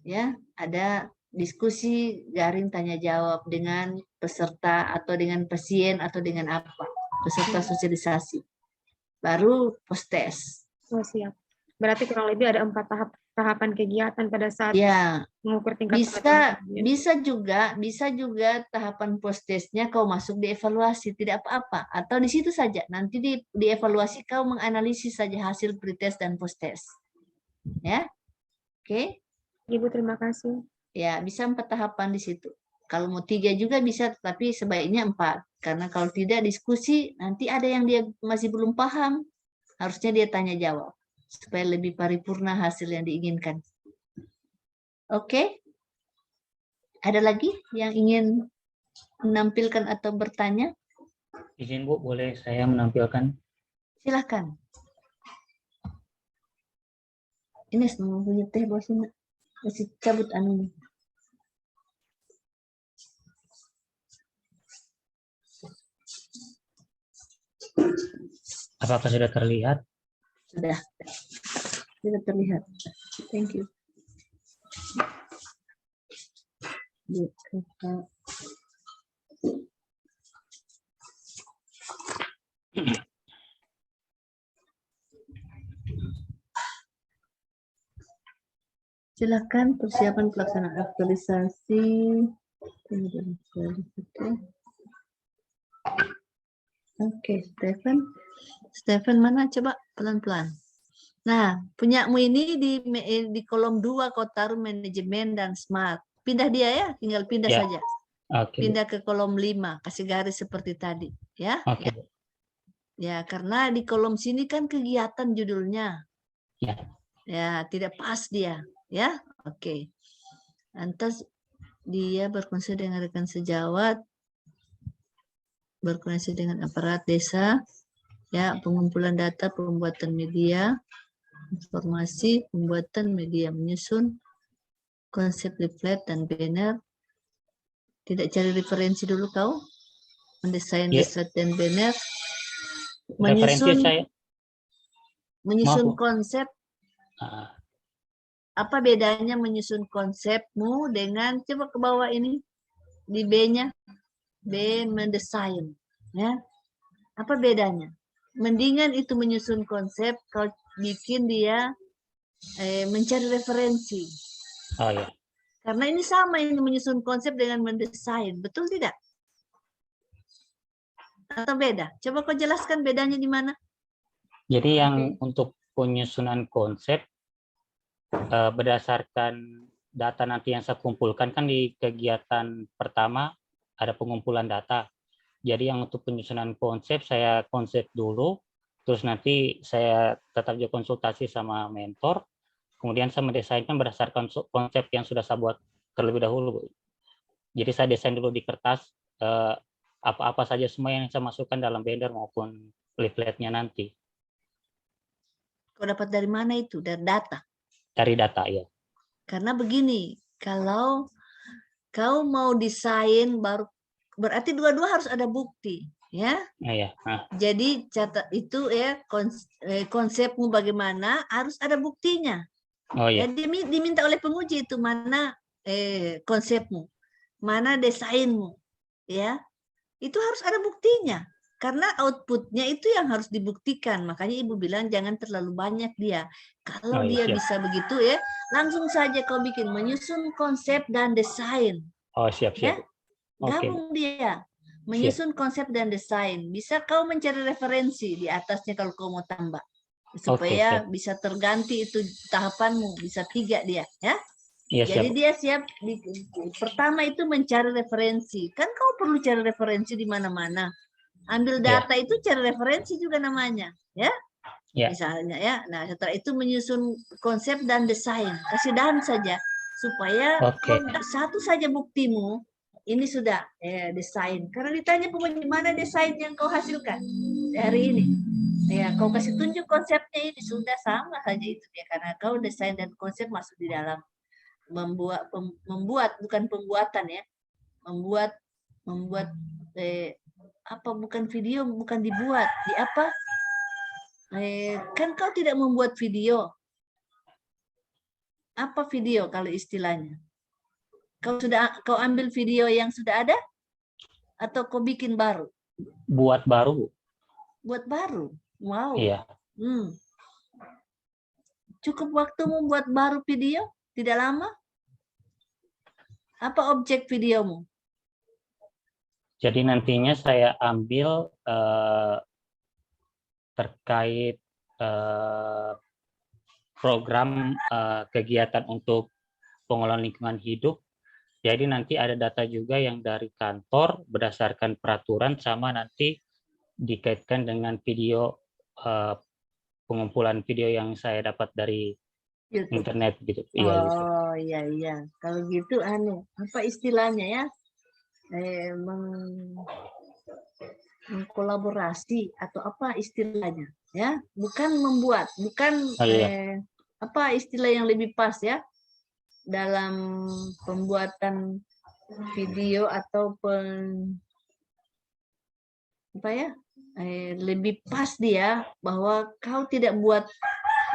Ya, ada diskusi garing tanya jawab dengan peserta atau dengan pasien atau dengan apa? Peserta sosialisasi. Baru post-test. Oh, siap. Berarti kurang lebih ada 4 tahapan kegiatan pada saat ya, mengukur tingkat bisa juga tahapan post-testnya kau masuk di evaluasi, tidak apa-apa. Atau di situ saja, nanti di evaluasi kau menganalisis saja hasil pretest dan post-test. Ya, oke. Ibu, terima kasih. Ya, bisa 4 tahapan di situ. Kalau mau 3 juga bisa, tapi sebaiknya 4. Karena kalau tidak diskusi, nanti ada yang dia masih belum paham. Harusnya dia tanya jawab. Supaya lebih paripurna hasil yang diinginkan. Oke. Ada lagi yang ingin menampilkan atau bertanya? Izin Bu, boleh saya menampilkan? Silakan. Ines mau punya teh bos ini. Masih cabut anu. Apakah sudah terlihat? Sudah terlihat. Thank you. Silakan persiapan pelaksanaan aktualisasi. Oke, Stephen. Stephen mana? Coba pelan-pelan. Nah, punyamu ini di kolom 2 kau taruh manajemen dan smart. Pindah dia ya, tinggal pindah Ya. saja. Oke, Bu. Pindah ke kolom 5, kasih garis seperti tadi, ya. Oke, Bu. Ya, karena di kolom sini kan kegiatan judulnya. Ya. Ya, tidak pas dia, ya. Oke. Lantas dia berkoordinasi dengan rekan sejawat, berkoordinasi dengan aparat desa, ya, pengumpulan data, pembuatan media, informasi, pembuatan media, menyusun konsep leaflet dan banner. Tidak cari referensi dulu kau, mendesain Ya. leaflet dan banner, Referensi saya. menyusun Maaf, Bu. konsep. Ah, Apa bedanya menyusun konsepmu dengan, coba ke bawah ini, di B-nya, B mendesain, ya. Apa bedanya? Mendingan itu menyusun konsep, kau bikin dia mencari referensi. oh ya. Karena ini sama, ini menyusun konsep dengan mendesain, betul tidak? Atau beda? Coba kau jelaskan bedanya di mana? Jadi yang untuk penyusunan konsep berdasarkan data nanti yang saya kumpulkan kan di kegiatan pertama ada pengumpulan data. Jadi yang untuk penyusunan konsep saya konsep dulu, terus nanti saya tetap juga konsultasi sama mentor, kemudian saya mendesainkan berdasarkan konsep yang sudah saya buat terlebih dahulu, Bu. Jadi saya desain dulu di kertas apa-apa saja semua yang saya masukkan dalam banner maupun leafletnya nanti. Kau dapat dari mana itu? Dari data. Dari data, ya. Karena begini, kalau kau mau desain baru, berarti dua-dua harus ada bukti, ya. Ya. Jadi catat itu ya, konsepmu bagaimana harus ada buktinya. Oh ya. Ya, diminta oleh penguji itu mana konsepmu, mana desainmu, ya. Itu harus ada buktinya. Karena outputnya itu yang harus dibuktikan. Makanya Ibu bilang jangan terlalu banyak dia. Kalau dia siap. bisa begitu ya, langsung saja kau bikin menyusun konsep dan desain. Oh, siap. Ya? Oke. Gabung dia. Menyusun konsep dan desain. Bisa kau mencari referensi di atasnya kalau kau mau tambah. Supaya bisa terganti itu tahapanmu. Bisa 3 dia. Ya? Iya, Jadi siap. dia siap. Pertama itu mencari referensi. Kan kau perlu cari referensi di mana-mana. Ambil data itu cari referensi juga namanya, ya. Misalnya ya. Nah, setelah itu menyusun konsep dan desain. Kasih dan saja supaya satu saja buktimu ini sudah desain. Karena ditanya penguji mana desain yang kau hasilkan hari ini. Ya, kau kasih tunjuk konsepnya ini sudah sama saja itu ya, karena kau desain dan konsep masuk di dalam membuat bukan pembuatan ya. Membuat apa bukan video, bukan dibuat di apa kan kau tidak membuat video. Apa video kalau istilahnya? Kau ambil video yang sudah ada atau kau bikin baru? Buat baru. Buat baru. Wow. Iya. Cukup waktu membuat baru video? Tidak lama? Apa objek videomu? Jadi nantinya saya ambil terkait program kegiatan untuk pengelolaan lingkungan hidup. Jadi nanti ada data juga yang dari kantor berdasarkan peraturan sama nanti dikaitkan dengan video pengumpulan video yang saya dapat dari YouTube. Internet gitu. Oh iya. Kalau gitu apa istilahnya ya? Mengkolaborasi atau apa istilahnya ya, bukan membuat, bukan apa istilah yang lebih pas ya dalam pembuatan video atau lebih pas dia bahwa kau tidak buat,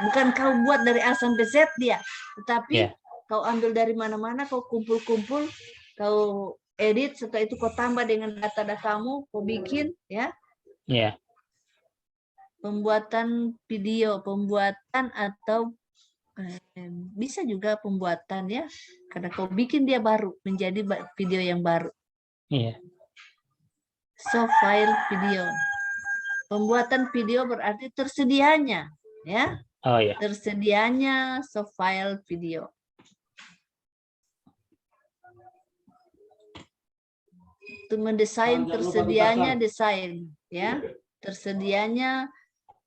bukan kau buat dari A sampai Z dia, tetapi kau ambil dari mana-mana, kau kumpul-kumpul, kau edit, setelah itu kau tambah dengan data-datamu, kau bikin ya. Pembuatan video, pembuatan atau Bisa juga pembuatan ya, karena kau bikin dia baru menjadi video yang baru. Iya. Soft file video. Pembuatan video berarti tersedianya, ya. Oh ya. Tersedianya soft file video. Untuk mendesain tersedianya desain, ya. Tersedianya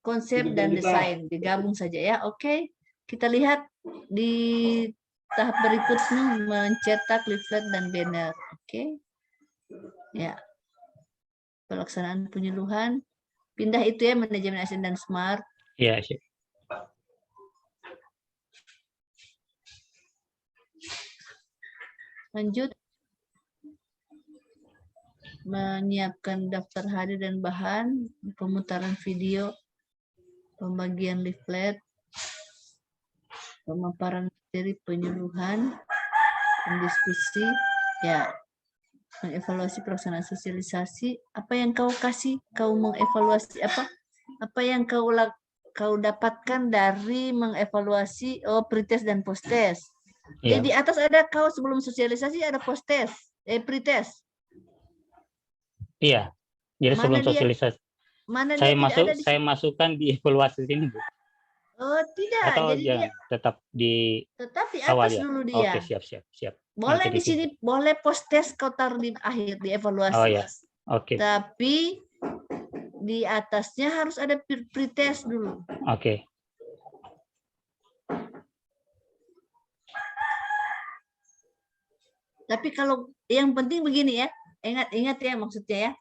konsep dan desain digabung saja ya. Oke. Kita lihat di tahap berikutnya mencetak leaflet dan banner. Oke. Ya. Pelaksanaan penyuluhan. Pindah itu ya, manajemen asing dan smart. Iya, sih. Lanjut. Menyiapkan daftar hadir dan bahan, pemutaran video, pembagian leaflet, pemaparan materi penyuluhan, diskusi, ya. Mengevaluasi pelaksanaan sosialisasi. Apa yang kau kasih? Kau mengevaluasi apa? Apa yang kau dapatkan dari mengevaluasi pretest dan posttest? Iya. Di atas ada kau sebelum sosialisasi ada posttest, pretest. Iya. Jadi sebelum sosialisasi. Mana dia saya masukkan di evaluasi sini, Bu. Oh, tidak. Atau jadi jangan, tetap di atas ya? dulu dia. Oke, siap. Boleh Nanti di sini, boleh posttest kau taruh di akhir, di evaluasi. Oh ya. Oke. Tapi di atasnya harus ada pretest dulu. Oke. Tapi kalau yang penting begini ya, ingat ya maksudnya ya.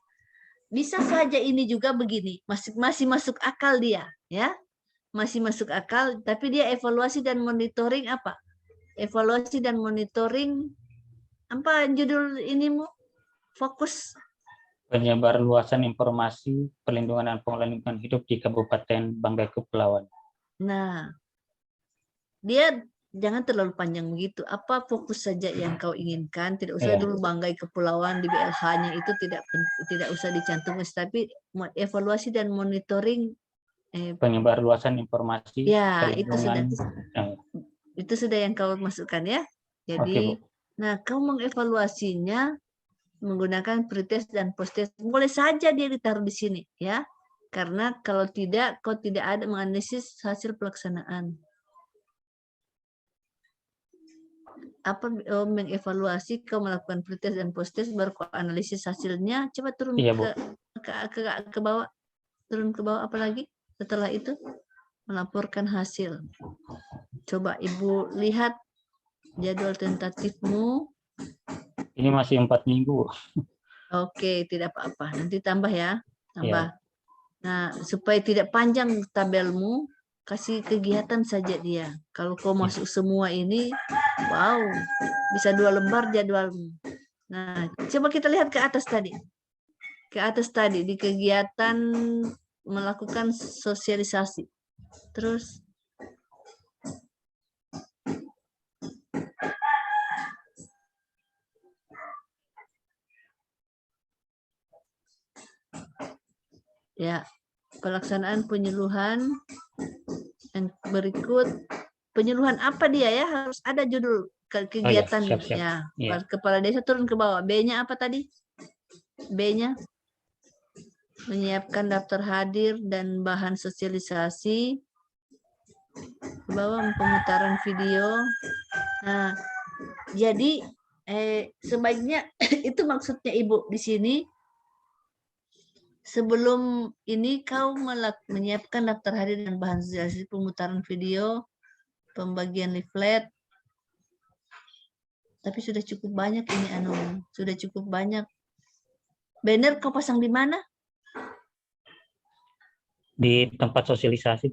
Bisa saja ini juga begini, masih masuk akal dia, ya. Masih masuk akal, tapi dia evaluasi dan monitoring apa? Evaluasi dan monitoring apa judul inimu? Fokus Penyebar luasan informasi perlindungan dan pengelolaan lingkungan hidup di Kabupaten Banggai Kepulauan. Nah, dia jangan terlalu panjang begitu. Apa fokus saja yang kau inginkan? Tidak usah dulu Banggai Kepulauan di BLH-nya itu tidak usah dicantumkan, tapi evaluasi dan monitoring penyebar luasan informasi ya perlindungan. Itu sudah yang kau masukkan ya. Jadi, nah kau mengevaluasinya menggunakan pretest dan posttest. Boleh saja dia ditaruh di sini ya. Karena kalau tidak, kau tidak ada menganalisis hasil pelaksanaan. Apa mengevaluasi, kau melakukan pretest dan posttest, baru kau analisis hasilnya. Coba turun ke bawah. Turun ke bawah apa lagi? Setelah itu melaporkan hasil. Coba Ibu lihat jadwal tentatifmu. Ini masih 4 minggu. Oke, tidak apa-apa. Nanti tambah ya. Tambah. Ya. Nah, supaya tidak panjang tabelmu, kasih kegiatan saja dia. Kalau kau masuk semua ini, wow, bisa 2 lembar jadwalmu. Nah, coba kita lihat ke atas tadi. Ke atas tadi, di kegiatan melakukan sosialisasi. Terus, ya, pelaksanaan penyuluhan yang berikut. Penyuluhan apa dia ya? Harus ada judul kegiatannya. Siap. Ya. Kepala desa turun ke bawah. B-nya apa tadi? B-nya menyiapkan daftar hadir dan bahan sosialisasi. Ke bawah pemutaran video. Nah, jadi sebaiknya itu maksudnya Ibu di sini. Sebelum ini kau menyiapkan daftar hadir dan bahan sosialisasi, pemutaran video, pembagian leaflet. Tapi sudah cukup banyak ini sudah cukup banyak. Banner kau pasang di mana? Di tempat sosialisasi.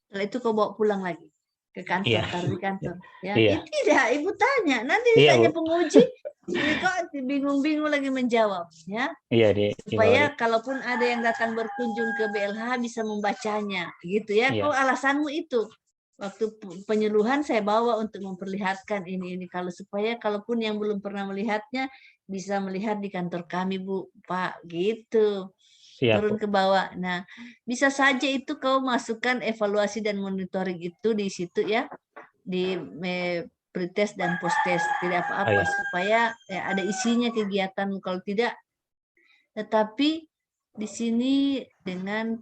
Setelah itu kau bawa pulang lagi ke kantor, taruh di kantor. Ya, tidak, Ibu tanya. Nanti ditanya penguji. Kok bingung-bingung lagi menjawab, ya? Iya, supaya kalaupun ada yang datang berkunjung ke BLH bisa membacanya, gitu ya. Kok alasanmu itu? Waktu penyuluhan saya bawa untuk memperlihatkan ini kalau supaya kalaupun yang belum pernah melihatnya bisa melihat di kantor kami, Bu, Pak, gitu. Siap, turun Bu. ke bawah. Nah, bisa saja itu kau masukkan evaluasi dan monitoring itu di situ ya, di pretest dan posttest, tidak apa-apa, Oh, ya. supaya ya, ada isinya kegiatan. Kalau tidak, tetapi di sini dengan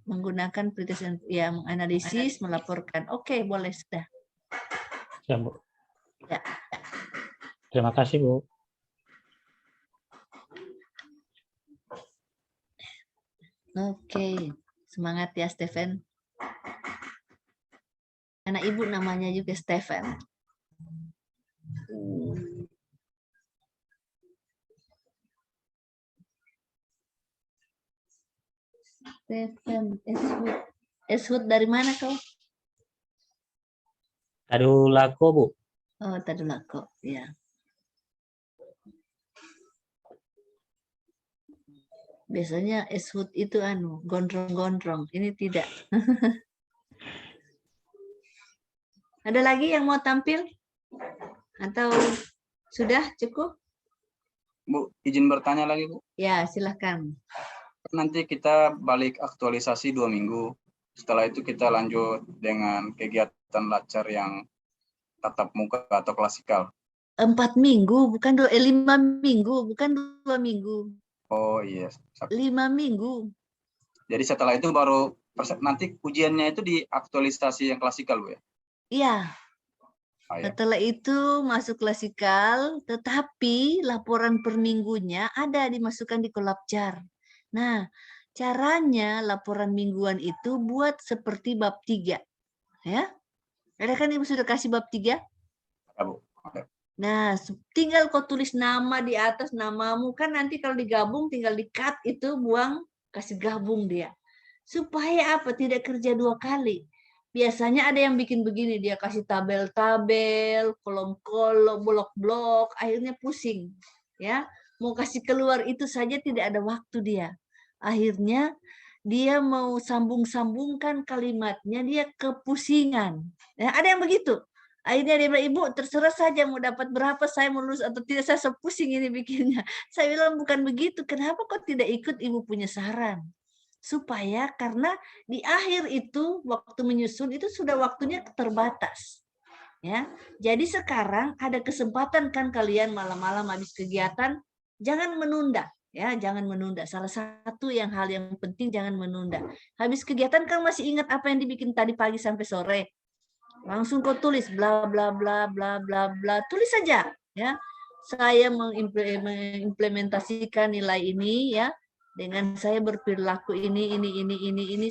menggunakan pretest dan ya, menganalisis, melaporkan. Oke, boleh sudah. Siap, Bu. Ya. Terima kasih, Bu. Oke, semangat ya Stephen. Anak ibu namanya juga Stephen. Stephen Eswood. Eswood dari mana kau? Tadulako, Bu. Oh, Tadulako, ya. Biasanya Eswood itu gondrong-gondrong. Ini tidak. Ada lagi yang mau tampil? Atau sudah cukup? Bu, izin bertanya lagi, Bu. Ya, silahkan. Nanti kita balik aktualisasi 2 minggu. Setelah itu kita lanjut dengan kegiatan lacar yang tatap muka atau klasikal. 4 minggu, bukan 5 minggu, bukan 2 minggu. Oh iya. 5 minggu. Jadi setelah itu baru nanti ujiannya itu di aktualisasi yang klasikal, Bu ya? Iya. Oh, iya. Setelah itu masuk klasikal, tetapi laporan per minggunya ada dimasukkan di Kolabjar. Nah, caranya laporan mingguan itu buat seperti bab 3. Ya. Ada kan Ibu sudah kasih bab 3? Ya, Bu. Oke. Nah, tinggal kau tulis nama di atas namamu. Kan nanti kalau digabung tinggal di-cut itu, buang, kasih gabung dia. Supaya apa? Tidak kerja 2 kali. Biasanya ada yang bikin begini, dia kasih tabel-tabel, kolom-kolom, blok-blok, akhirnya pusing. Ya, mau kasih keluar itu saja tidak ada waktu dia. Akhirnya dia mau sambung-sambungkan kalimatnya, dia kepusingan. Ya, ada yang begitu. Akhirnya dia bilang, Ibu terserah saja mau dapat berapa, saya mau lulus atau tidak, saya pusing ini bikinnya. Saya bilang bukan begitu, kenapa kok tidak ikut Ibu punya saran? Supaya karena di akhir itu waktu menyusun itu sudah waktunya terbatas. Ya, jadi sekarang ada kesempatan kan kalian malam-malam habis kegiatan, jangan menunda. Ya, jangan menunda. Salah satu hal yang penting, jangan menunda. Habis kegiatan kan masih ingat apa yang dibikin tadi pagi sampai sore. Langsung kau tulis bla bla bla bla bla bla, tulis saja ya. Saya mengimplementasikan nilai ini ya dengan saya berperilaku ini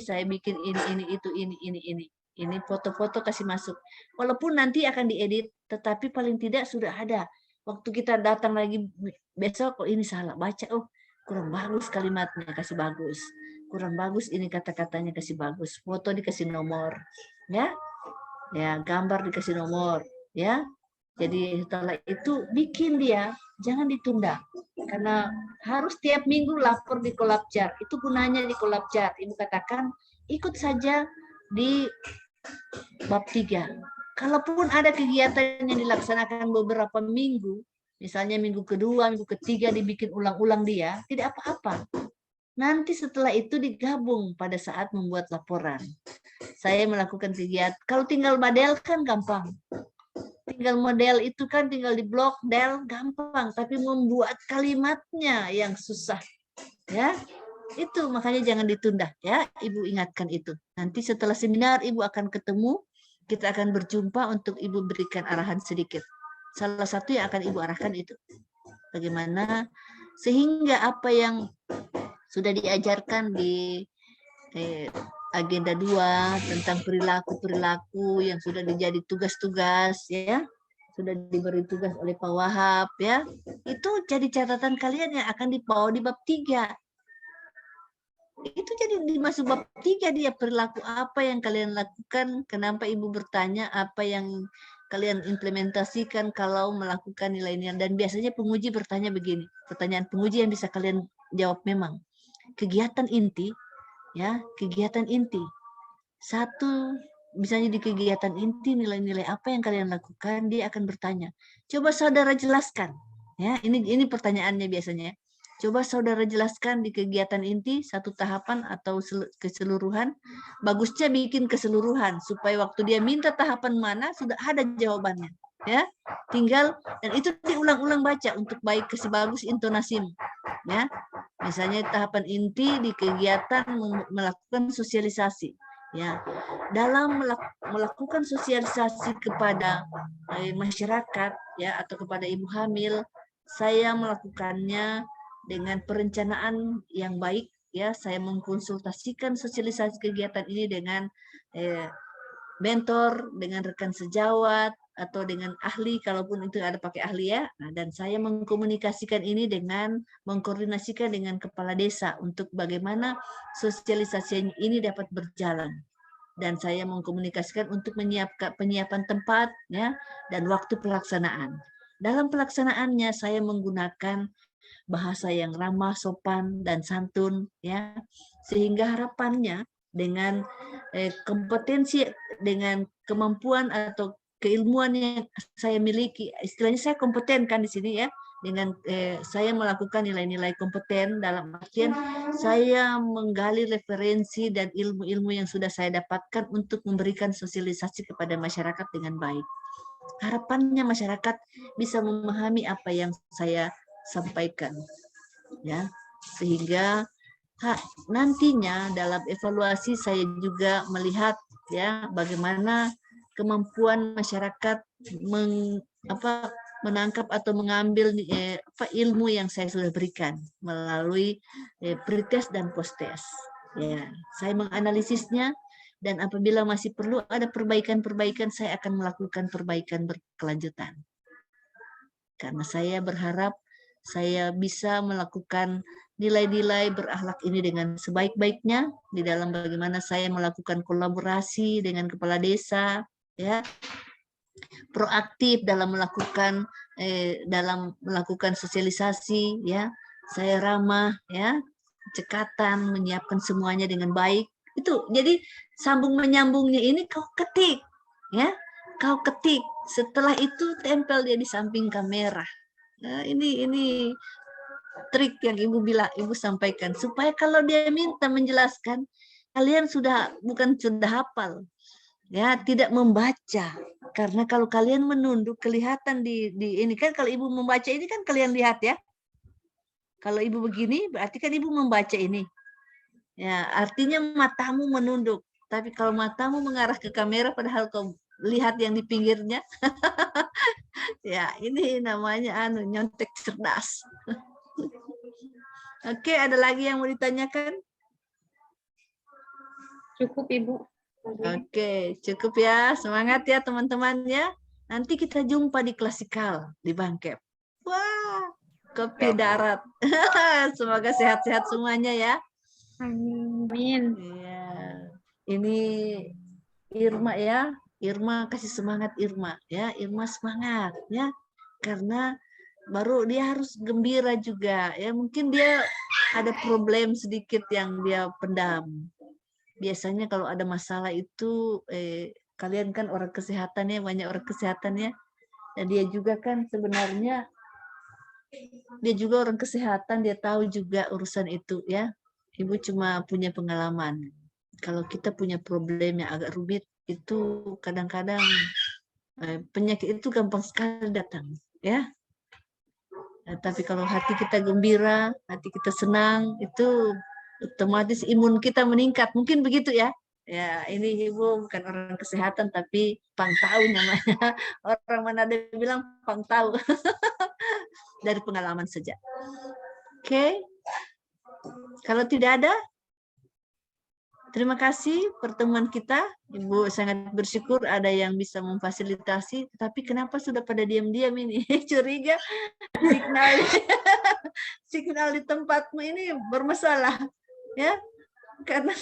saya bikin ini itu ini foto-foto kasih masuk. Walaupun nanti akan diedit, tetapi paling tidak sudah ada. Waktu kita datang lagi besok, kok ini salah baca, oh kurang bagus kalimatnya, kasih bagus. Kurang bagus ini kata-katanya, kasih bagus. Foto dikasih nomor ya. Ya, gambar dikasih nomor, ya. Jadi setelah itu bikin dia, jangan ditunda. Karena harus tiap minggu lapor di Kolabjar. Itu gunanya di Kolabjar. Ibu katakan, ikut saja di bab 3. Kalaupun ada kegiatan yang dilaksanakan beberapa minggu, misalnya minggu kedua, minggu ketiga dibikin ulang-ulang dia, tidak apa-apa. Nanti setelah itu digabung pada saat membuat laporan. Saya melakukan kegiatan. Kalau tinggal model kan gampang. Tinggal model itu kan tinggal di blok, del gampang. Tapi membuat kalimatnya yang susah. Ya, itu makanya jangan ditunda. Ya, Ibu ingatkan itu. Nanti setelah seminar Ibu akan ketemu. Kita akan berjumpa untuk Ibu berikan arahan sedikit. Salah satu yang akan Ibu arahkan itu. Bagaimana sehingga apa yang sudah diajarkan di agenda 2 tentang perilaku-perilaku yang sudah dijadi tugas-tugas ya, sudah diberi tugas oleh Pak Wahab ya, itu jadi catatan kalian yang akan dibawa di bab 3. Itu jadi dimasuk bab 3 dia, perilaku apa yang kalian lakukan, kenapa Ibu bertanya apa yang kalian implementasikan kalau melakukan nilai-nilai, dan biasanya penguji bertanya begini, pertanyaan penguji yang bisa kalian jawab memang. Kegiatan inti ya, kegiatan inti. Satu, misalnya di kegiatan inti nilai-nilai apa yang kalian lakukan, dia akan bertanya. Coba saudara jelaskan. Ya, ini pertanyaannya biasanya. Coba saudara jelaskan di kegiatan inti satu tahapan atau keseluruhan. Bagusnya bikin keseluruhan supaya waktu dia minta tahapan mana sudah ada jawabannya. Ya, tinggal dan itu diulang-ulang baca untuk baik ke bagus intonasimu. Ya, misalnya tahapan inti di kegiatan melakukan sosialisasi. Ya, dalam melakukan sosialisasi kepada masyarakat ya atau kepada ibu hamil, saya melakukannya dengan perencanaan yang baik ya. Saya mengkonsultasikan sosialisasi kegiatan ini dengan mentor, dengan rekan sejawat atau dengan ahli kalaupun itu ada pakai ahli ya. Nah, dan saya mengkomunikasikan ini dengan mengkoordinasikan dengan kepala desa untuk bagaimana sosialisasi ini dapat berjalan. Dan saya mengkomunikasikan untuk menyiapkan penyiapan tempat ya dan waktu pelaksanaan. Dalam pelaksanaannya saya menggunakan bahasa yang ramah, sopan, dan santun, ya, sehingga harapannya dengan kompetensi, dengan kemampuan atau keilmuan yang saya miliki, istilahnya saya kompeten kan di sini ya, dengan saya melakukan nilai-nilai kompeten dalam artian saya menggali referensi dan ilmu-ilmu yang sudah saya dapatkan untuk memberikan sosialisasi kepada masyarakat dengan baik. Harapannya masyarakat bisa memahami apa yang saya sampaikan ya, sehingga nantinya dalam evaluasi saya juga melihat ya bagaimana kemampuan masyarakat menangkap atau mengambil ilmu yang saya sudah berikan melalui pretest dan posttest ya. Saya menganalisisnya dan apabila masih perlu ada perbaikan-perbaikan, saya akan melakukan perbaikan berkelanjutan. Karena saya berharap saya bisa melakukan nilai-nilai berakhlak ini dengan sebaik-baiknya di dalam bagaimana saya melakukan kolaborasi dengan kepala desa, ya, proaktif dalam melakukan sosialisasi, ya, saya ramah, ya, cekatan, menyiapkan semuanya dengan baik. Itu jadi sambung menyambungnya ini kau ketik, ya, kau ketik. Setelah itu tempel dia di samping kamera. Nah, ini trik yang ibu sampaikan supaya kalau dia minta menjelaskan, kalian bukan sudah hafal, ya, tidak membaca. Karena kalau kalian menunduk kelihatan di ini kan, kalau ibu membaca ini kan kalian lihat ya. Kalau ibu begini berarti kan ibu membaca ini. Ya, artinya matamu menunduk. Tapi kalau matamu mengarah ke kamera padahal kau lihat yang di pinggirnya. Ya, ini namanya nyontek cerdas. Oke, ada lagi yang mau ditanyakan? Cukup, Ibu. Oke, cukup ya. Semangat ya teman-teman ya. Nanti kita jumpa di klasikal di Bangkep. Wah, kopi darat. Semoga sehat-sehat semuanya ya. Amin. Ya. Ini Irma ya. Irma kasih semangat Irma ya. Irma semangat ya. Karena baru dia harus gembira juga ya. Mungkin dia ada problem sedikit yang dia pendam. Biasanya kalau ada masalah itu kalian kan orang kesehatan ya, banyak orang kesehatan ya. Dan dia juga kan sebenarnya dia juga orang kesehatan, dia tahu juga urusan itu ya. Ibu cuma punya pengalaman. Kalau kita punya problem yang agak rumit itu kadang-kadang penyakit itu gampang sekali datang ya. Nah, tapi kalau hati kita gembira, hati kita senang, itu otomatis imun kita meningkat. Mungkin begitu ya. Ya, ini ibu bukan orang kesehatan tapi pangtau namanya. Orang Manado bilang pangtau. Dari pengalaman saja. Oke. Kalau tidak ada, terima kasih pertemuan kita. Ibu sangat bersyukur ada yang bisa memfasilitasi. Tapi kenapa sudah pada diam-diam ini? Curiga signal di tempatmu ini bermasalah. Ya, karena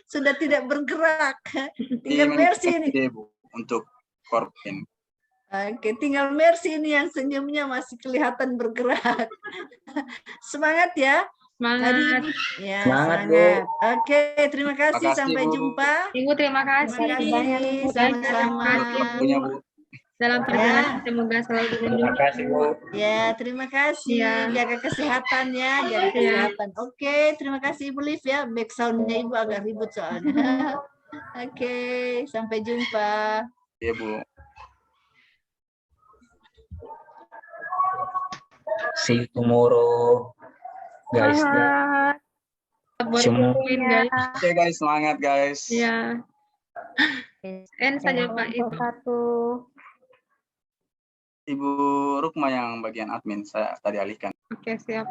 sudah tidak bergerak. Tinggal Mercy ini. Untuk korban. Oke, tinggal Mercy ini yang senyumnya masih kelihatan bergerak. Semangat ya. Semangat. Ya, semangat. Oke, terima kasih. Sampai jumpa. Ibu, terima kasih. Terima kasih. Sama-sama. Waktunya, Bu. dalam perjalanan. Semoga selalu Terima dilindungi. kasih Bu. Ya, terima kasih. Iya. Jaga kesehatan ya, jaga Iya. kesehatan. Oke, terima kasih Ibu Liv ya. Back sound-nya Ibu agak ribut soalnya. Oke, sampai jumpa. Iya Bu. See you tomorrow, guys. Semangat. Buat Semua. kumpulin, guys. Oke guys, semangat guys. Iya. End saja Pak itu. Satu. Ibu Rukma yang bagian admin, saya tadi alihkan. Oke, siap.